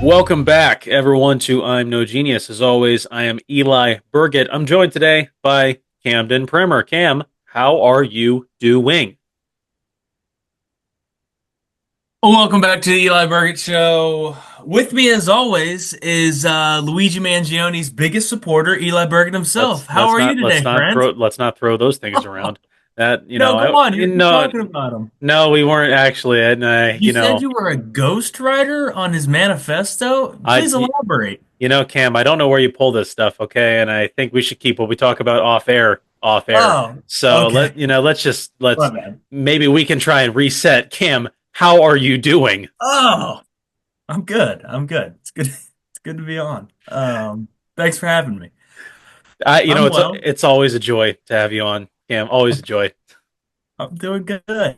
Welcome back, everyone, to I'm No Genius. As always, I am Eli Burgett. I'm joined today by Camden Primer. Cam, how are you doing? Welcome back to the Eli Burgett Show. With me, as always, is Luigi Mangioni's biggest supporter, Eli Burgett himself. Let's How let's are you not let's today, not friend? throw those things around. That No, go I on. You were no talking about him. no we weren't actually. And You said you were a ghostwriter on his manifesto. I Please elaborate. Cam, I don't know where you pull this stuff. Okay, and I think we should keep what we talk about off air. Oh, So okay. My let's bad. maybe we can try and reset. Cam, how are you doing? Oh, I'm good. I'm good. It's good. It's good to be on. Thanks for having me. I'm well. It's always a joy to have you on, Cam. Always a joy. I'm doing good.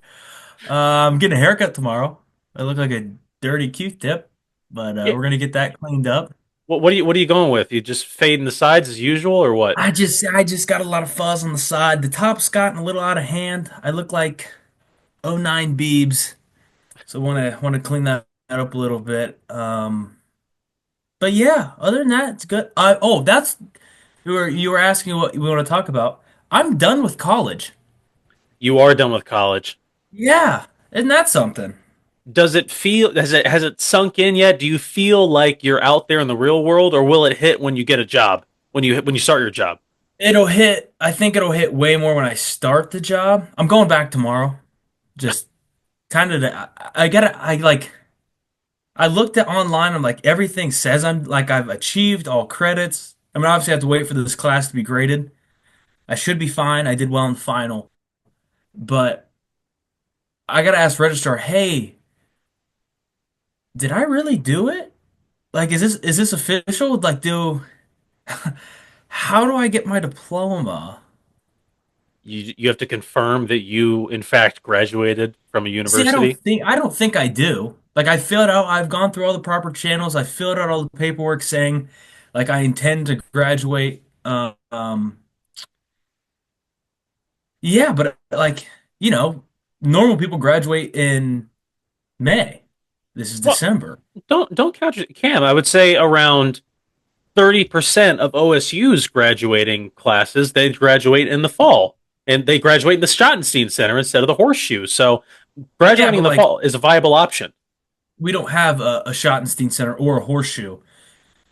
I'm getting a haircut tomorrow. I look like a dirty Q-tip, but Yeah. we're gonna get that cleaned up. What are you going with? You just fading the sides as usual, or what? I just got a lot of fuzz on the side. The top's gotten a little out of hand. I look like '09 Biebs, so want to clean that up a little bit. But yeah, other than that, it's good. That's you were asking what we want to talk about. I'm done with college. You are done with college. Yeah, isn't that something? Does it feel has it sunk in yet? Do you feel like you're out there in the real world, or will it hit when you get a job? When you start your job? It'll hit. I think it'll hit way more when I start the job. I'm going back tomorrow. Just kind of. I gotta. I like. I looked at online. I'm like everything says I'm like I've achieved all credits. I mean, obviously, I have to wait for this class to be graded. I should be fine. I did well in the final, but I gotta ask registrar. Hey, did I really do it? Like, is this official? Like, do how do I get my diploma? You have to confirm that you in fact graduated from a See, I university. don't think I don't think I do. Like I filled out, I've gone through all the proper channels. I filled out all the paperwork saying like I intend to graduate. Yeah, but like, normal people graduate in May. This is Well, December. don't count your Cam. I would say around 30% of OSU's graduating classes, they graduate in the fall. And they graduate in the Schottenstein Center instead of the Horseshoe. So Yeah, graduating but in the like fall is a viable option. we don't have a Schottenstein Center or a horseshoe.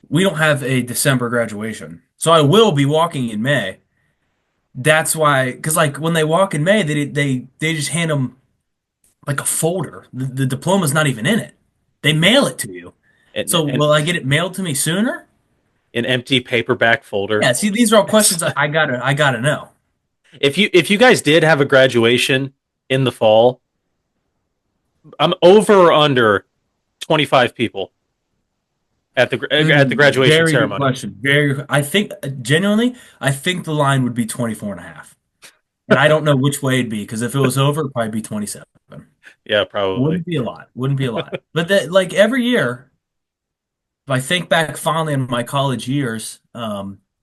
We don't have a December graduation. So I will be walking in May. That's why, because like when they walk in May, they just hand them like a folder. The diploma's not even in it. They mail it to you. So And will I get it mailed to me sooner? an empty paperback folder. Yeah, see, these are all questions I gotta know. If you guys did have a graduation in the fall, I'm over or under 25 people at the graduation Very good ceremony. question. I think genuinely, I think the line would be 24 and a half. And I don't know which way it'd be because if it was over, it'd probably be 27. Yeah, probably. Wouldn't be a lot. Wouldn't be a lot. But that like every year, if I think back fondly on my college years,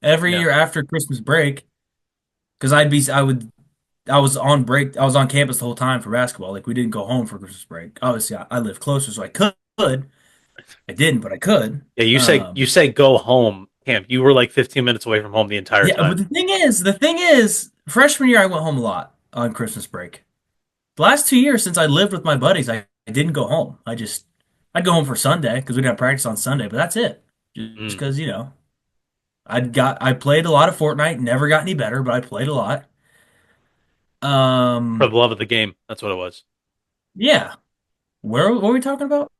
every Yeah. year after Christmas break, because I was on break, I was on campus the whole time for basketball. Like we didn't go home for Christmas break. Obviously, I live closer, so I could. I didn't, but I could. Yeah, you Um, say go home, camp. You were like 15 minutes away from home the entire yeah, but time. the thing is, freshman year I went home a lot on Christmas break. The last 2 years since I lived with my buddies, I didn't go home. I'd go home for Sunday because we didn't have practice on Sunday, but that's it. Just Mm. because, I played a lot of Fortnite, never got any better, but I played a lot. For the Um, love of the game. That's what it was. yeah. What were we talking about?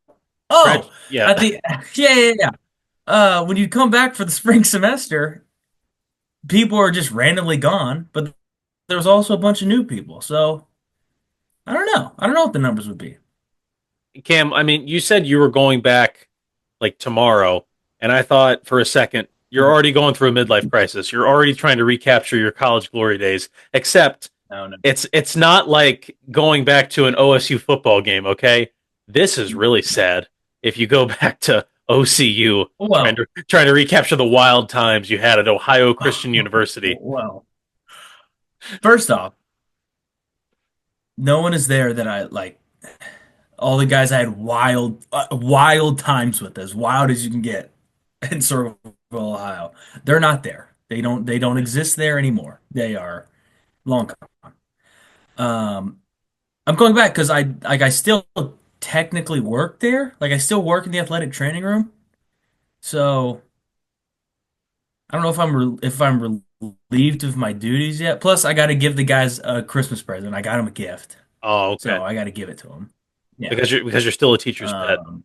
Grad Oh, yeah. at the yeah, yeah, yeah. When you come back for the spring semester, people are just randomly gone, but there was also a bunch of new people. So I don't know. I don't know what the numbers would be. Cam, I mean, you said you were going back like tomorrow, and I thought for a second you're already going through a midlife crisis. You're already trying to recapture your college glory days. Except No, no. it's not like going back to an OSU football game, okay? This is really sad if you go back to OCU Well, trying to recapture the wild times you had at Ohio Christian University. well. First off, no one is there that I like. All the guys I had wild times with, as wild as you can get in Circleville, Ohio. They're not there. They don't exist there anymore. They are long gone. Um, I'm going back because I still technically work there. Like I still work in the athletic training room. So I don't know if I'm relieved of my duties yet. Plus, I got to give the guys a Christmas present. I got them a gift, Oh, okay. so I got to give it to them. Yeah. Because you're still a teacher's pet. Um,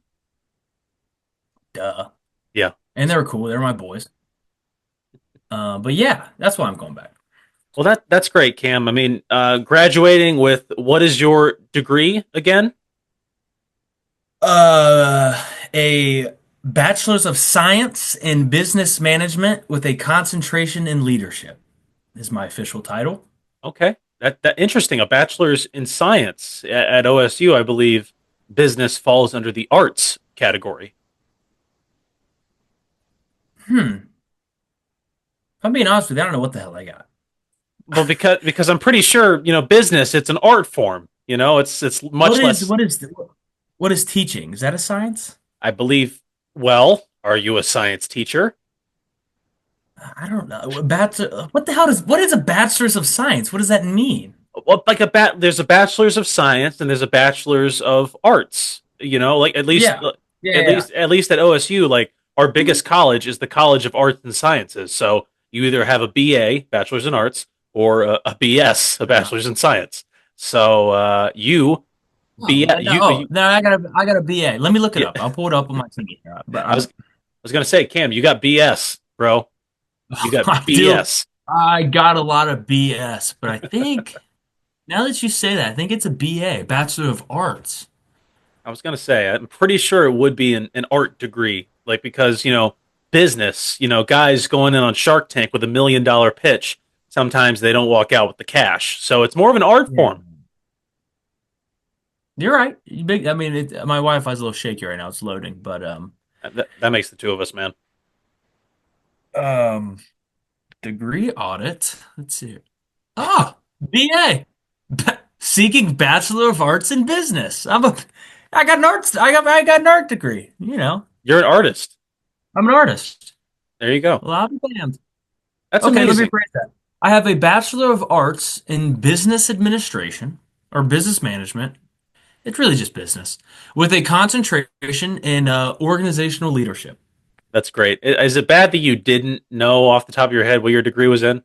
duh. Yeah. And they were cool. They were my boys. But yeah, that's why I'm going back. Well, that's great, Cam. I mean, graduating with what is your degree again? A bachelor's of science in business management with a concentration in leadership is my official title. Okay, that interesting. A bachelor's in science at OSU, I believe. Business falls under the arts category. Hmm. If I'm being honest with you, I don't know what the hell I got. Well, because I'm pretty sure business. It's an art form. It's What much is less. what is what is teaching? Is that a science? I believe. Well, are you a science teacher? I don't know. What the hell what is a bachelor's of science? What does that mean? Well, like there's a bachelor's of science and there's a bachelor's of arts. Like Yeah. Yeah, at yeah. least at OSU, like our biggest college is the College of Arts and Sciences. So you either have a BA, bachelor's in arts, or a BS, a Yeah. bachelor's in science. So you Oh, B no, you no, I got a BA. Let me look it yeah, up. I'll pull it up on my TV here. But I was gonna say, Cam, you got BS, bro. You got I do. BS. I got a lot of BS, but I think now that you say that, I think it's a BA, Bachelor of Arts. I was gonna say, I'm pretty sure it would be an art degree, like because business, guys going in on Shark Tank with $1 million pitch, sometimes they don't walk out with the cash, so it's more of an art Yeah. form. You're right. I mean, my Wi-Fi's a little shaky right now. It's loading, but That makes the two of us, man. um, degree audit. Let's see. Ah, BA, seeking Bachelor of Arts in Business. I got an arts. I got an art degree. You're an artist. I'm an artist. There you go. Well, I'll be damned. That's Okay, let me amazing. rephrase that. I have a Bachelor of Arts in Business Administration or Business Management. It's really just business with a concentration in organizational leadership. That's great. Is it bad that you didn't know off the top of your head what your degree was in?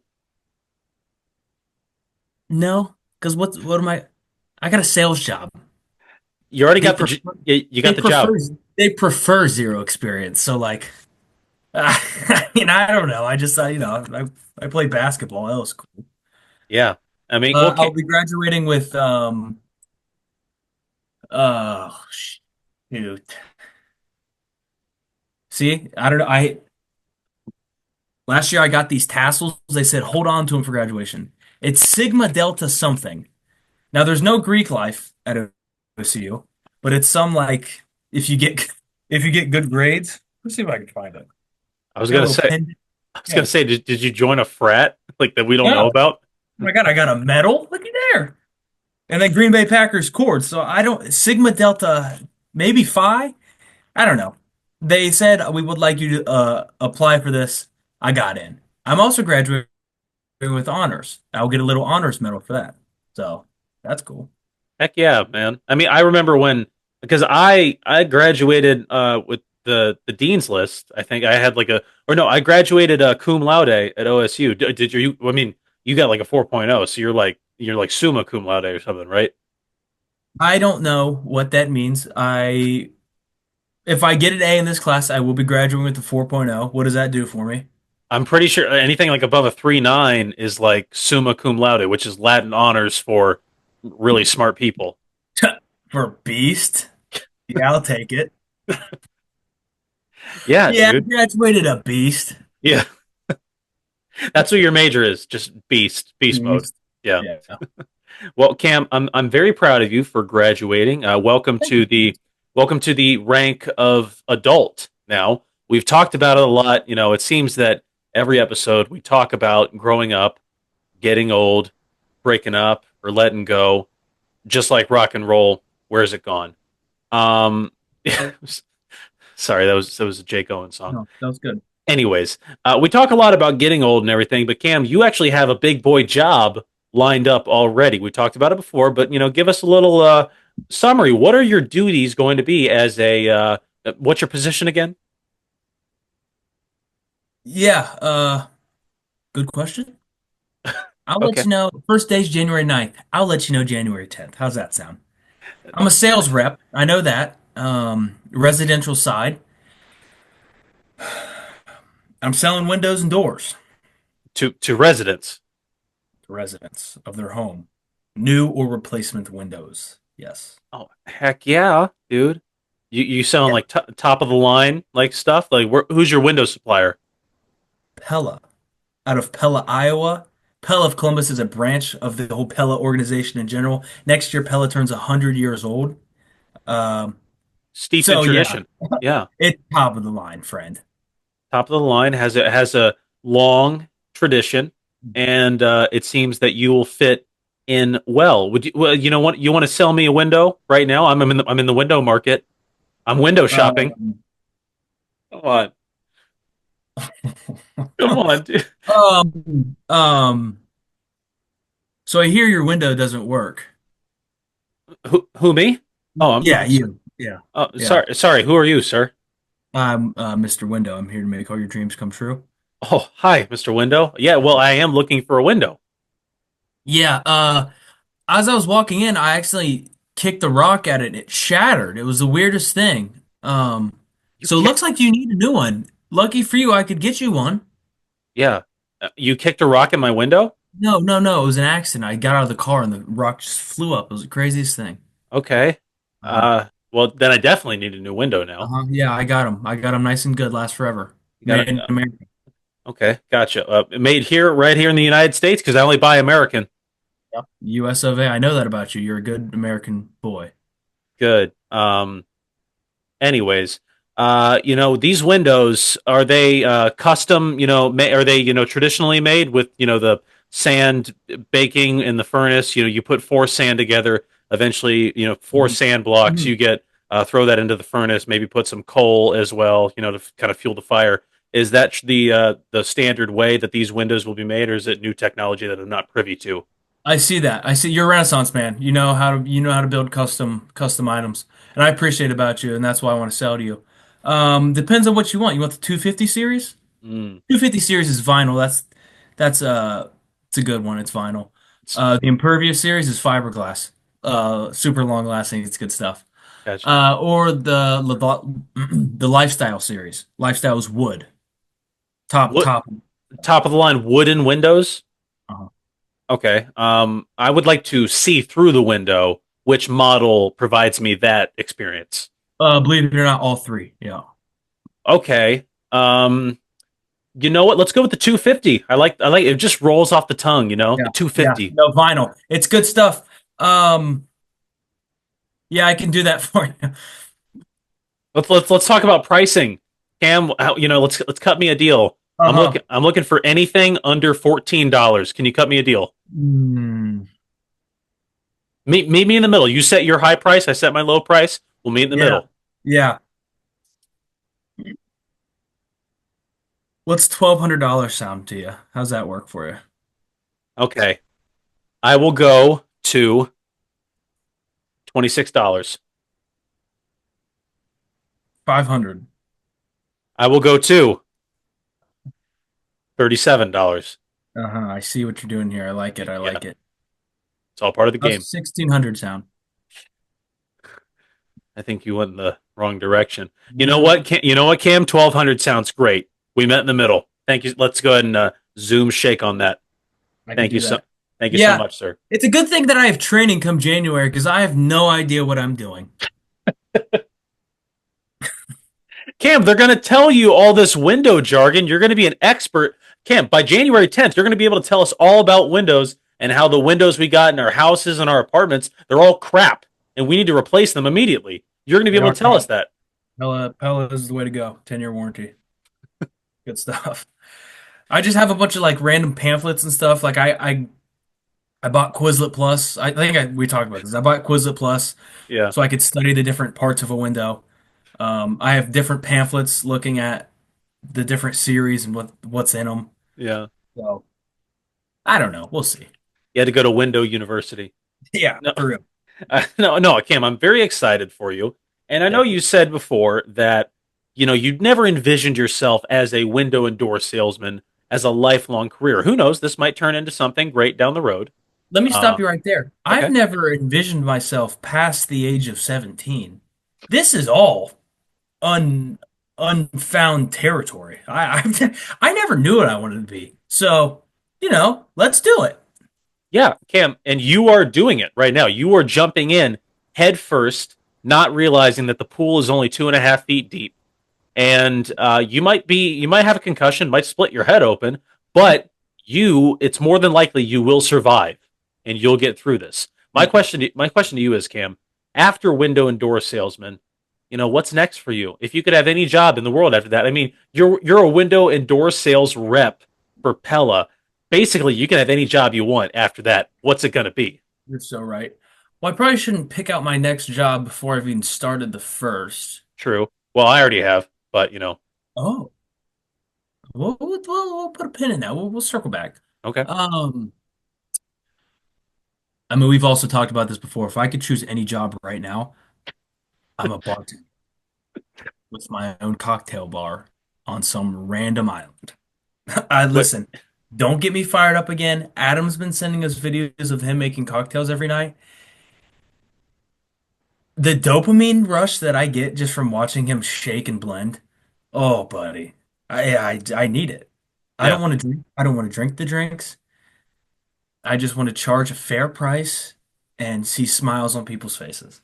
No, because what am I? I got a sales job. You already They got prefer you they got the job. prefer they prefer zero experience. So like, I don't know. I play basketball. That was cool. Yeah. I mean, well, I'll be graduating with oh shoot. See, I don't know. I last year I got these tassels. They said hold on to them for graduation. It's Sigma Delta something. Now there's no Greek life at OCU, but it's some like if you get if you get good grades. Let's see if I can find it. I was Got a gonna little say, pen. I was Yeah. gonna say, did you join a frat like that we don't Yeah. know Oh about? my God, I got a medal. Looky there. And then Green Bay Packers cord. So I don't Sigma Delta, maybe Phi. I don't know. They said we would like you to apply for this. I got in. I'm also graduating with honors. I'll get a little honors medal for that. So that's cool. Heck yeah, man. I mean, I remember when because I graduated with the dean's list. I think I had like a or no, I graduated cum laude at OSU. Did you? I mean, you got like a 4.0, so you're like summa cum laude or something, right? I don't know what that means. If I get an A in this class, I will be graduating with the 4.0. What does that do for me? I'm pretty sure anything like above a 3.9 is like summa cum laude, which is Latin honors for really smart people. For Beast? Yeah, I'll take it. Yeah, Yeah, I dude. graduated a Beast. Yeah, that's what your major is, just beast mode. Beast. Yeah. Yeah. Well, Cam, I'm very proud of you for graduating. Thank you. Welcome to the rank of adult. Now we've talked about it a lot. It seems that every episode we talk about growing up, getting old, breaking up, or letting go. Just like rock and roll, where's it gone? Um, sorry, that was a Jake Owen song. No, that was good. Anyways, we talk a lot about getting old and everything, but Cam, you actually have a big boy job lined up already. We talked about it before, but give us a little summary. What are your duties going to be as a what's your position again? Yeah, good question. I'll let Okay. you know. First day's January 9th. I'll let you know January 10th. How's that sound? I'm a sales rep. I know that. Residential side. I'm selling windows and doors To residents. to residents of their home. New or replacement windows. Yes. Oh, heck yeah, dude. You sound Yeah. like top of the line like stuff. Like who's your window supplier? Pella, out of Pella, Iowa. Pella of Columbus is a branch of the whole Pella organization in general. Next year, Pella turns 100 years old. Um, Steeped in so yeah, tradition. Yeah. it's top of the line, friend. Top of the line has a long tradition, and it seems that you will fit in well. Would you? Well, you know what? You want to sell me a window right now? I'm in the window market. I'm window shopping. Um, Come on, come on, dude. um, um, so I hear your window doesn't work. Who me? Oh, Yeah, you. Yeah, yeah. sorry. Who are you, sir? I'm Mr. Window. I'm here to make all your dreams come true. Oh, hi, Mr. Window. Yeah, well, I am looking for a window. Yeah, as I was walking in, I actually kicked the rock at it and it shattered. It was the weirdest thing. You So it looks kicked? like you need a new one. Lucky for you, I could get you one. Yeah, you kicked a rock in my window. No, no, no. It was an accident. I got out of the car and the rock just flew up. It was the craziest thing. Okay. Uh-huh. Well, then I definitely need a new window now. Uh-huh. Yeah, I got them. I got them nice and good. Last forever. You got Made it. in America. Okay, gotcha. Made here, right here in the United States, because I only buy American. Yep. US of A. I know that about you. You're a good American boy. Good. Anyways, these windows are they custom? Are they traditionally made with the sand baking in the furnace? You put four sand together. Eventually, four Mhm. sand blocks. Mhm. You get throw that into the furnace. Maybe put some coal as well. To kind of fuel the fire. Is that the standard way that these windows will be made, or is it new technology that I'm not privy to? I see that. I see you're a Renaissance man. You know how to build custom items. And I appreciate about you, and that's why I want to sell to you. Depends on what you want. You want the 250 series? Mm. 250 series is vinyl. That's it's a good one. It's vinyl. The Impervious series is fiberglass. Super long lasting. It's good stuff. Gotcha. Or the Lifestyle series. Lifestyle is wood. Top What top. top of the line wooden windows? Uh, Okay. I would like to see through the window. Which model provides me that experience? believe it or not, all three. Yeah. Okay. You know what? Let's go with the 250. I like it. Just rolls off the tongue. Yeah. The Yeah. 250. No vinyl. It's good stuff. Um, yeah, I can do that for you. Let's talk about pricing. Cam, let's cut me a deal. I'm Uh-huh. looking for anything under $14. Can you cut me a deal? Hmm. Meet me in the middle. You set your high price. I set my low price. We'll meet in the Yeah. middle. Yeah. What's $1,200 sound to you? How's that work for you? Okay. I will go to $26. 500. I will go to $37. Uh-huh. I see what you're doing here. I like it. I Yeah, like it. it's all part of the game. How's 1,600 sound? I think you went in the wrong direction. You know Mm, what? Cam? 1200 sounds great. We met in the middle. Thank you. Let's go ahead and Zoom shake on that. I could Thank you do so. that. Thank you so Yeah. much, sir. It's a good thing that I have training come January because I have no idea what I'm doing. Cam, they're going to tell you all this window jargon. You're going to be an expert. Cam, by January 10th, you're going to be able to tell us all about windows and how the windows we got in our houses and our apartments, they're all crap and we need to replace them immediately. You're going to be They able are to tell us crap. that. Pella is the way to go. 10-year warranty. Good stuff. I just have a bunch of like random pamphlets and stuff. Like I I bought Quizlet Plus. I think we talked about this. I bought Quizlet Plus Yeah, so I could study the different parts of a window. I have different pamphlets looking at the different series and what's in them. yeah. So I don't know. We'll see. You had to go to Window University. Yeah, No, for real. no, Cam. I'm very excited for you, and I know Thank you you. said before that you'd never envisioned yourself as a window and door salesman as a lifelong career. Who knows? This might turn into something great down the road. Let me Uh, stop you right there. I've okay. never envisioned myself past the age of 17. This is all un unfound territory. I never knew what I wanted to be. So, let's do it. Yeah, Cam, and you are doing it right now. You are jumping in head first, not realizing that the pool is only 2.5 feet deep, and you might have a concussion, might split your head open, but it's more than likely you will survive, and you'll get through this. Thank you. My question to you is, Cam, after window and door salesman, what's next for you? If you could have any job in the world after that, I mean, you're a window and door sales rep for Pella. Basically, you can have any job you want after that. What's it going to be? You're so right. Well, I probably shouldn't pick out my next job before I've even started the first. True. Well, I already have, but Oh, we'll put a pin in that. We'll circle back. okay. Um, I mean, we've also talked about this before. If I could choose any job right now, I'm a bartender with my own cocktail bar on some random island. I But listen. Don't get me fired up again. Adam's been sending us videos of him making cocktails every night. The dopamine rush that I get just from watching him shake and blend. Oh, buddy. I need it. I yeah, don't want to drink. I don't want to drink the drinks. I just want to charge a fair price and see smiles on people's faces.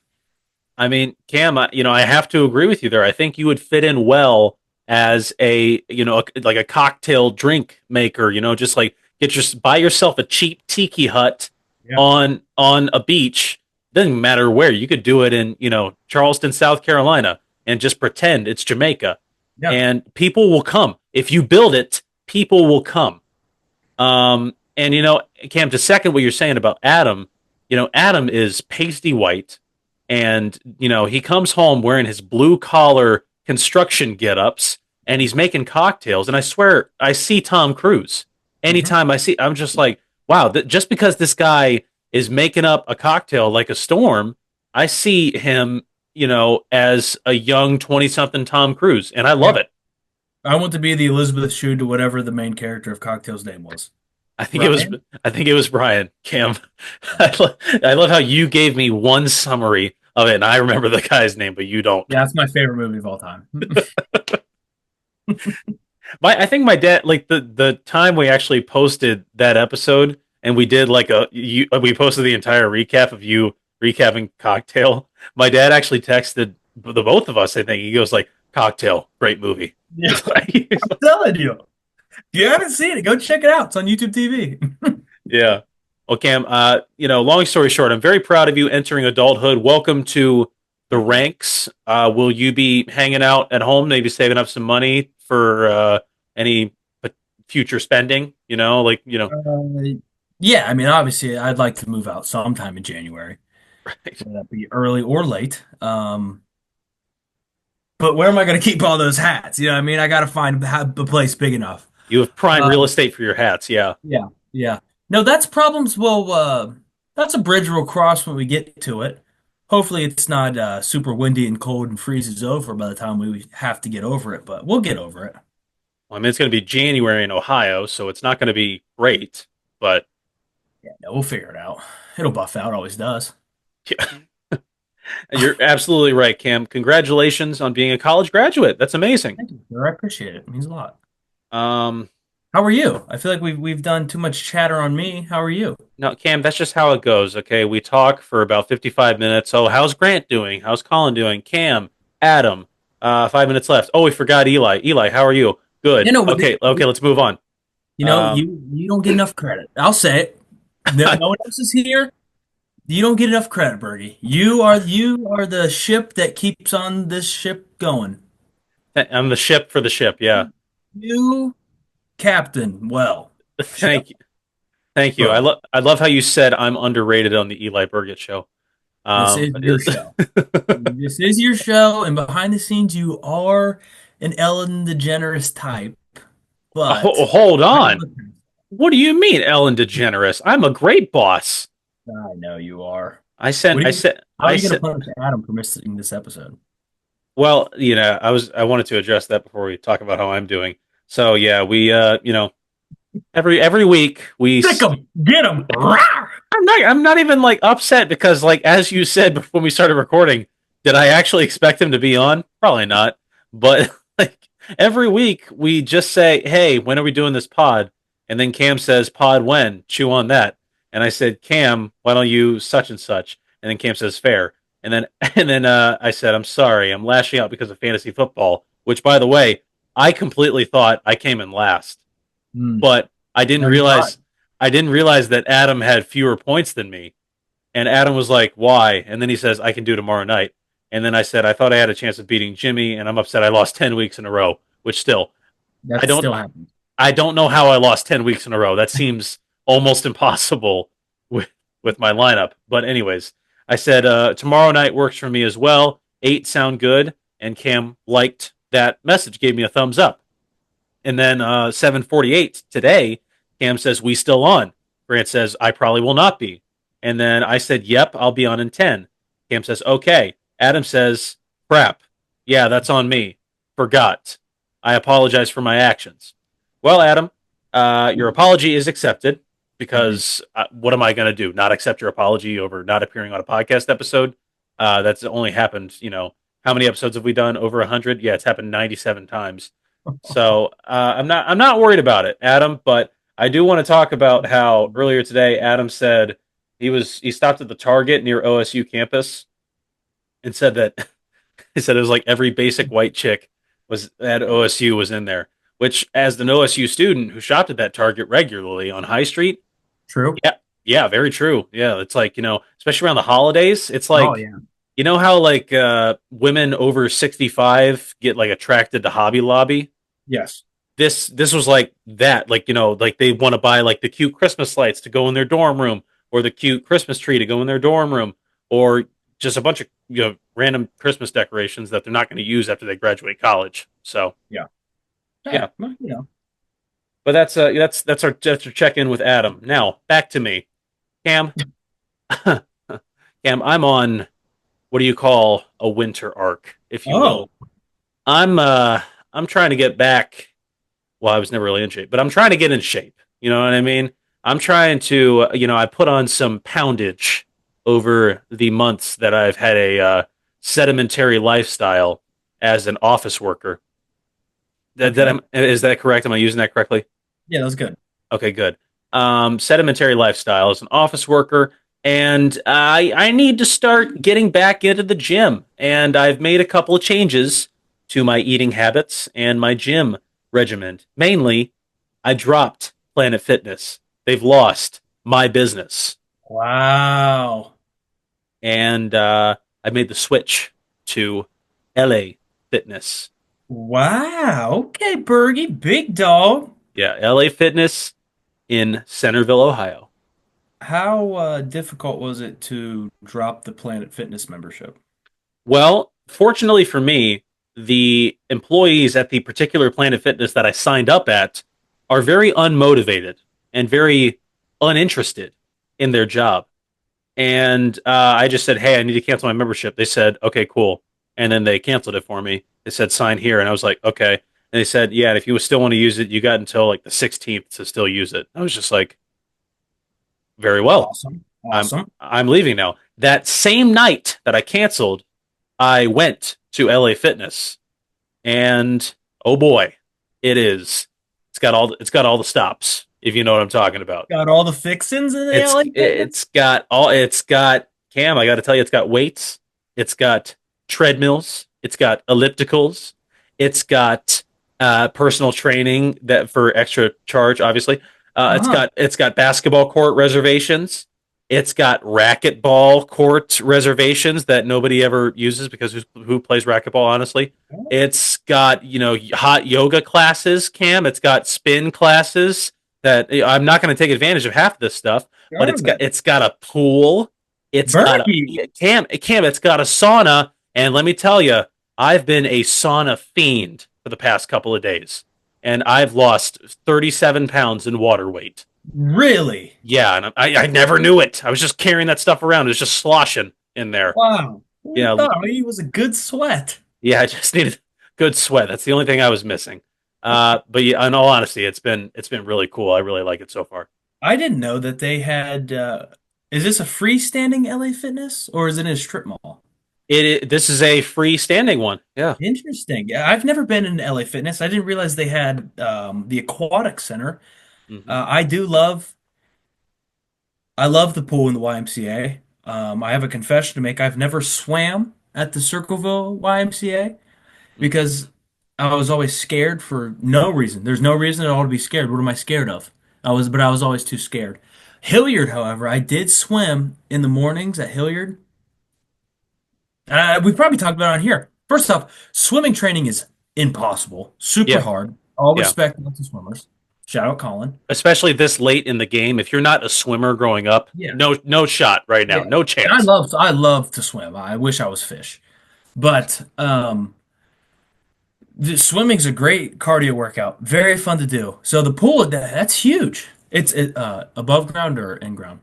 I mean, Cam, I have to agree with you there. I think you would fit in well as like a cocktail drink maker. Just like buy yourself a cheap tiki hut Yeah. on a beach. Doesn't matter where. You could do it in Charleston, South Carolina, and just pretend it's Jamaica, Yeah. and people will come if you build it. People will come. And Cam, to second what you're saying about Adam, Adam is pasty white, and he comes home wearing his blue collar construction get-ups, and he's making cocktails. And I swear, I see Tom Cruise Mhm. anytime I see. I'm just like, wow! Just because this guy is making up a cocktail like a storm, I see him, as a young 20-something Tom Cruise, and I love Yeah. it. I want to be the Elizabeth Shue to whatever the main character of Cocktail's name was. I think it was Ryan? I think it was Brian Cam. I love how you gave me one summary of it, and I remember the guy's name, but you don't. Yeah, that's my favorite movie of all time. I think my dad, like the time we actually posted that episode, and we did like we posted the entire recap of you recapping Cocktail. My dad actually texted the both of us. I think he goes like, "Cocktail, great movie." Yeah, I'm telling you. If you haven't seen it, go check it out. It's on YouTube TV. Yeah. Well, Cam, long story short, I'm very proud of you entering adulthood. Welcome to the Thank you. ranks. Will you be hanging out at home, maybe saving up some money for any future spending? Yeah, I mean, obviously, I'd like to move out sometime in January. Right. Whether that be early or late. But where am I going to keep all those hats? You know what I mean? I got to find a place big enough. You have prime real Um, estate for your hats. Yeah. yeah, yeah. No, that's problems. That's a bridge we'll cross when we get to it. Hopefully, it's not super windy and cold and freezes over by the time we have to get over it, but we'll get over it. Well, I mean, it's going to be January in Ohio, so it's not going to be great, but Yeah, no, we'll figure it out. It'll buff out, always does. yeah, you're absolutely right, Cam. Congratulations on being a college graduate. That's amazing. Thank you, sir. I appreciate it. It means a lot. Um, How are you? I feel like we've done too much chatter on me. How are you? No, Cam, that's just how it goes. Okay, we talk for about 55 minutes. Oh, how's Grant doing? How's Colin doing? Cam, Adam. 5 minutes left. Oh, we forgot Eli. Eli, how are you? You Good. know, Okay, okay, let's move on. Um, you don't get enough credit. I'll say it. No one else is here. You don't get enough credit, Bergie. You are the ship that keeps on this ship going. I'm the ship for the ship. Yeah. You captain well. Ship. Thank you. Thank you. Bro, I love how you said I'm underrated on the Eli Burgett show. this Um, is your show. This is your show, and behind the scenes, you are an Ellen DeGeneres type, but hold I on. What do you mean, Ellen DeGeneres? I'm a great boss. know you are. I What are you, said, how are I you going to said, punish Adam for missing this episode? well, I wanted to address that before we talk about how I'm doing. So yeah, every week Sick him! Get him! I'm not even like upset because like as you said when we started recording, did I actually expect him to be on? Probably not. But like every week we just say, "Hey, when are we doing this pod?" And then Cam says, "Pod when?" Chew on that. And I said, "Cam, why don't you such and such?" And then Cam says, "Fair." And then I said, "I'm sorry. I'm lashing out because of fantasy football," which by the way, I completely thought I came in last, Hmm. but No, you're not. I didn't realize that Adam had fewer points than me. And Adam was like, "Why?" And then he says, "I can do tomorrow night." And then I said, "I thought I had a chance of beating Jimmy, and I'm upset I lost 10 weeks in a row." Which still, I That don't still happens. I don't know how I lost 10 weeks in a row. That seems almost impossible with my lineup. But anyways, I said tomorrow night works for me as well. 8 sound good, and Cam liked that message, gave me a thumbs up. And then 7:48 today, Cam says, "We still on?" Grant says, "I probably will not be." And then I said, "Yep, I'll be on in 10." Cam says, "Okay." Adam says, "Crap. Yeah, that's on me. Forgot. I apologize for my actions." Well, Adam, your apology is accepted Mhm. because what am I going to do? Not accept your apology over not appearing on a podcast episode? That's only happened, how many episodes have we done? Over 100? Yeah, it's happened 97 times. So I'm not worried about it, Adam. But I do want to talk about how earlier today Adam said he stopped at the Target near OSU campus and said that he said it was like every basic white chick was at OSU was in there. Which, as an OSU student who shopped at that Target regularly on High Street, True. yeah, yeah, very true. Yeah, it's like especially around the holidays, it's Oh like yeah. how like women over 65 get like attracted to Hobby Lobby. Yes. This was like that, like like they want to buy like the cute Christmas lights to go in their dorm room, or the cute Christmas tree to go in their dorm room, or just a bunch of random Christmas decorations that they're not going to use after they graduate college. So Yeah. Yeah. yeah, Well, but that's our check in with Adam. Now back to me, Cam. Cam, I'm on what do you call a winter arc, if you will. Oh, I'm uh I'm trying to get back. Well, I was never really in shape, but I'm trying to get in shape. You know what I mean? I'm trying to, I put on some poundage over the months that I've had a sedimentary lifestyle as an office worker. okay. Is that correct? Am I using that correctly? Yeah, that was good. Okay, good. Sedimentary lifestyle as an office worker, and I need to start getting back into the gym. And I've made a couple of changes to my eating habits and my gym regimen. Mainly, I dropped Planet Fitness. They've lost my business, Wow. and I made the switch to LA Fitness. Wow. Okay, Bergie, big dog. Yeah, LA Fitness in Centerville, Ohio. How difficult was it to drop the Planet Fitness membership? Well, fortunately for me, the employees at the particular Planet Fitness that I signed up at are very unmotivated and very uninterested in their job. And I just said, "Hey, I need to cancel my membership." They said, "Okay, cool." And then they canceled it for me. They said, "Sign here." And I was like, "Okay." And they said, "Yeah, and if you still want to use it, you got until like the 16th to still use it." I was just like, "Very well. Awesome. I'm Awesome. I'm leaving now." That same night that I canceled, I went to LA Fitness, and oh boy, it is. It's got all the stops, if you know what I'm talking about. Got all the fixins in the LA Fitness? It's got Cam, I got to tell you, it's got weights, it's got treadmills, it's got ellipticals, it's got personal training that for extra charge, obviously. Uh-huh. It's got basketball court reservations. It's got racquetball court reservations that nobody ever uses because who plays racquetball, honestly? It's got hot yoga classes, Cam. It's got spin classes. that I'm not going to take advantage of half of this stuff, but Sure, man. it's got a pool, it's got Berkey. a Cam, it's got a sauna, and let me tell you, I've been a sauna fiend for the past couple of days, and I've lost 37 pounds in water weight. Really? Yeah, and I never knew it. I was just carrying that stuff around. It was just sloshing in there. Wow. Who would have Yeah, thought? He was a good sweat. yeah, I just needed good sweat. That's the only thing I was missing. But yeah, in all honesty, it's been really cool. I really like it so far. I didn't know that they had. Is this a freestanding LA Fitness or is it in a strip mall? This is a freestanding one. Yeah. Interesting. Yeah, I've never been in LA Fitness. I didn't realize they had the aquatic center. Hmm. I do love. I love the pool in the YMCA. I have a confession to make. I've never swam at the Circleville YMCA Hmm. because I was always scared for no reason. There's no reason at all to be scared. What am I scared of? But I was always too scared. Hilliard, however, I did swim in the mornings at Hilliard. We probably talked about it on here. First off, swimming training is impossible, super Yeah. hard. All Yeah. respect to swimmers. Shout out Colin. Especially this late in the game, if you're not a swimmer growing up, Yeah, no shot right now, yeah. no And chance. I love to swim. I wish I was fish, but the swimming's a great cardio workout. Very fun to do. So the pool, that's huge. It's above ground or in ground.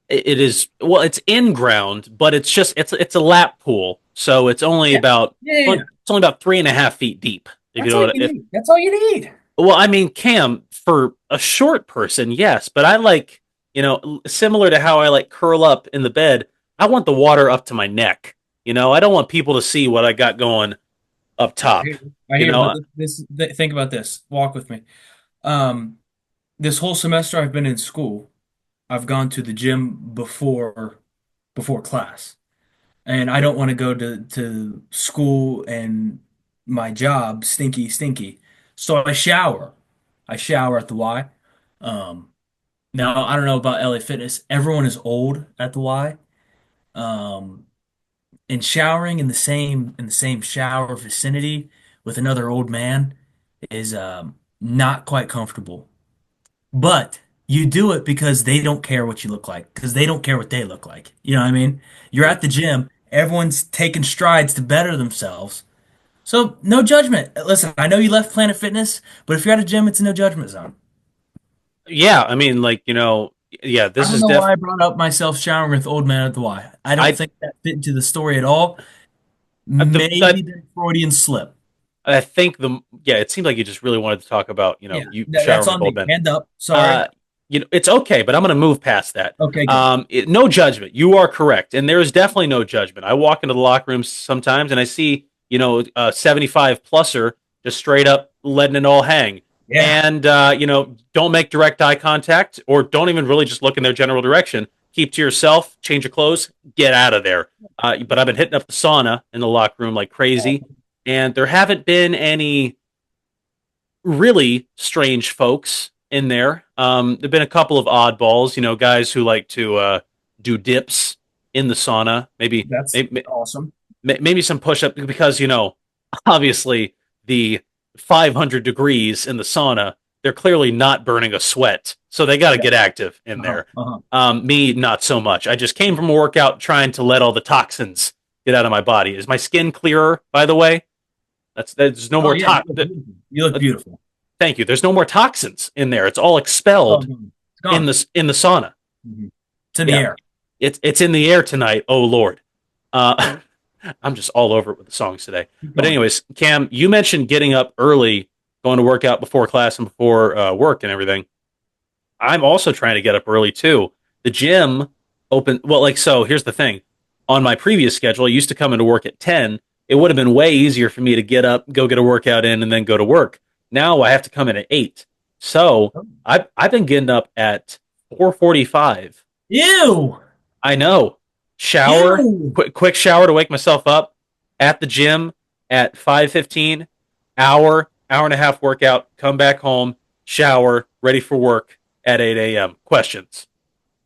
It is, well, it's in ground, but it's a lap pool, so it's only Yeah, about yeah, yeah. it's only about 3.5 feet deep. If you That's know all what you if need. That's all you need. Well, I mean, Cam, for a short person, yes, but I like, similar to how I like curl up in the bed, I want the water up to my neck. I don't want people to see what I got going up I top. hear, I You hear, but know, think about this. Walk with me. Um, this whole semester I've been in school. I've gone to the gym before class, and I don't want to go to school and my job stinky. So I shower. I shower at the Y. Um, Now I don't know about LA Fitness. Everyone is old at the Y. Um, and showering in the same shower vicinity with another old man is not quite comfortable. But you do it because they don't care what you look like, because they don't care what they look like. You know what I mean? You're at the gym, everyone's taking strides to better themselves. So no judgment. Listen, I know you left Planet Fitness, but if you're at a gym, it's a no judgment zone. yeah, I mean, like, yeah, I this don't is know def. why I brought up myself showering with old man at the Y. I don't I think that fit into the story at all. the Maybe the Freudian slip. I think yeah, it seemed like you just really wanted to talk about Yeah, you that's showering with on old me. men. Hand up. Sorry. Uh, it's okay, but I'm going to move past that. Okay, good. No judgment. You are correct, and there is definitely no judgment. I walk into the locker rooms sometimes, and I see a 75 pluser just straight up letting it all hang, Yeah. and don't make direct eye contact, or don't even really just look in their general direction. Keep to yourself, change your clothes, get out of there. But I've been hitting up the sauna in the locker room like crazy, and there haven't been any really strange folks in there. There've been a couple of oddballs, guys who like to do dips in the sauna, That's awesome. maybe some push up because obviously the 500 degrees in the sauna, they're clearly not burning a sweat, so they got to Yeah. get active in Uh-huh. there. Uh-huh. Me, not so much. I just came from a workout trying to let all the toxins get out of my body. Is my skin clearer, by the way? There's no Oh more yeah, you tox. look beautiful. You look beautiful. Thank you. There's no more toxins in there. It's all Oh, expelled no. It's gone. in the sauna. Mhm. It's in the Yeah, air. it's in the air tonight. Oh Lord, uh, I'm just all over it with the songs today. Keep But going. anyways, Cam, you mentioned getting up early, going to work out before class and before work and everything. I'm also trying to get up early too. The gym open. Well, like, so here's the thing. On my previous schedule, I used to come into work at 10. It would have been way easier for me to get up, go get a workout in, and then go to work. Now I have to come in at 8. So I've been getting up at 4:45. Ew! I know. Shower, Ew! quick shower to wake myself up at the gym at 5:15. Hour and a half workout, come back home, shower, ready for work at 8 a.m. Questions.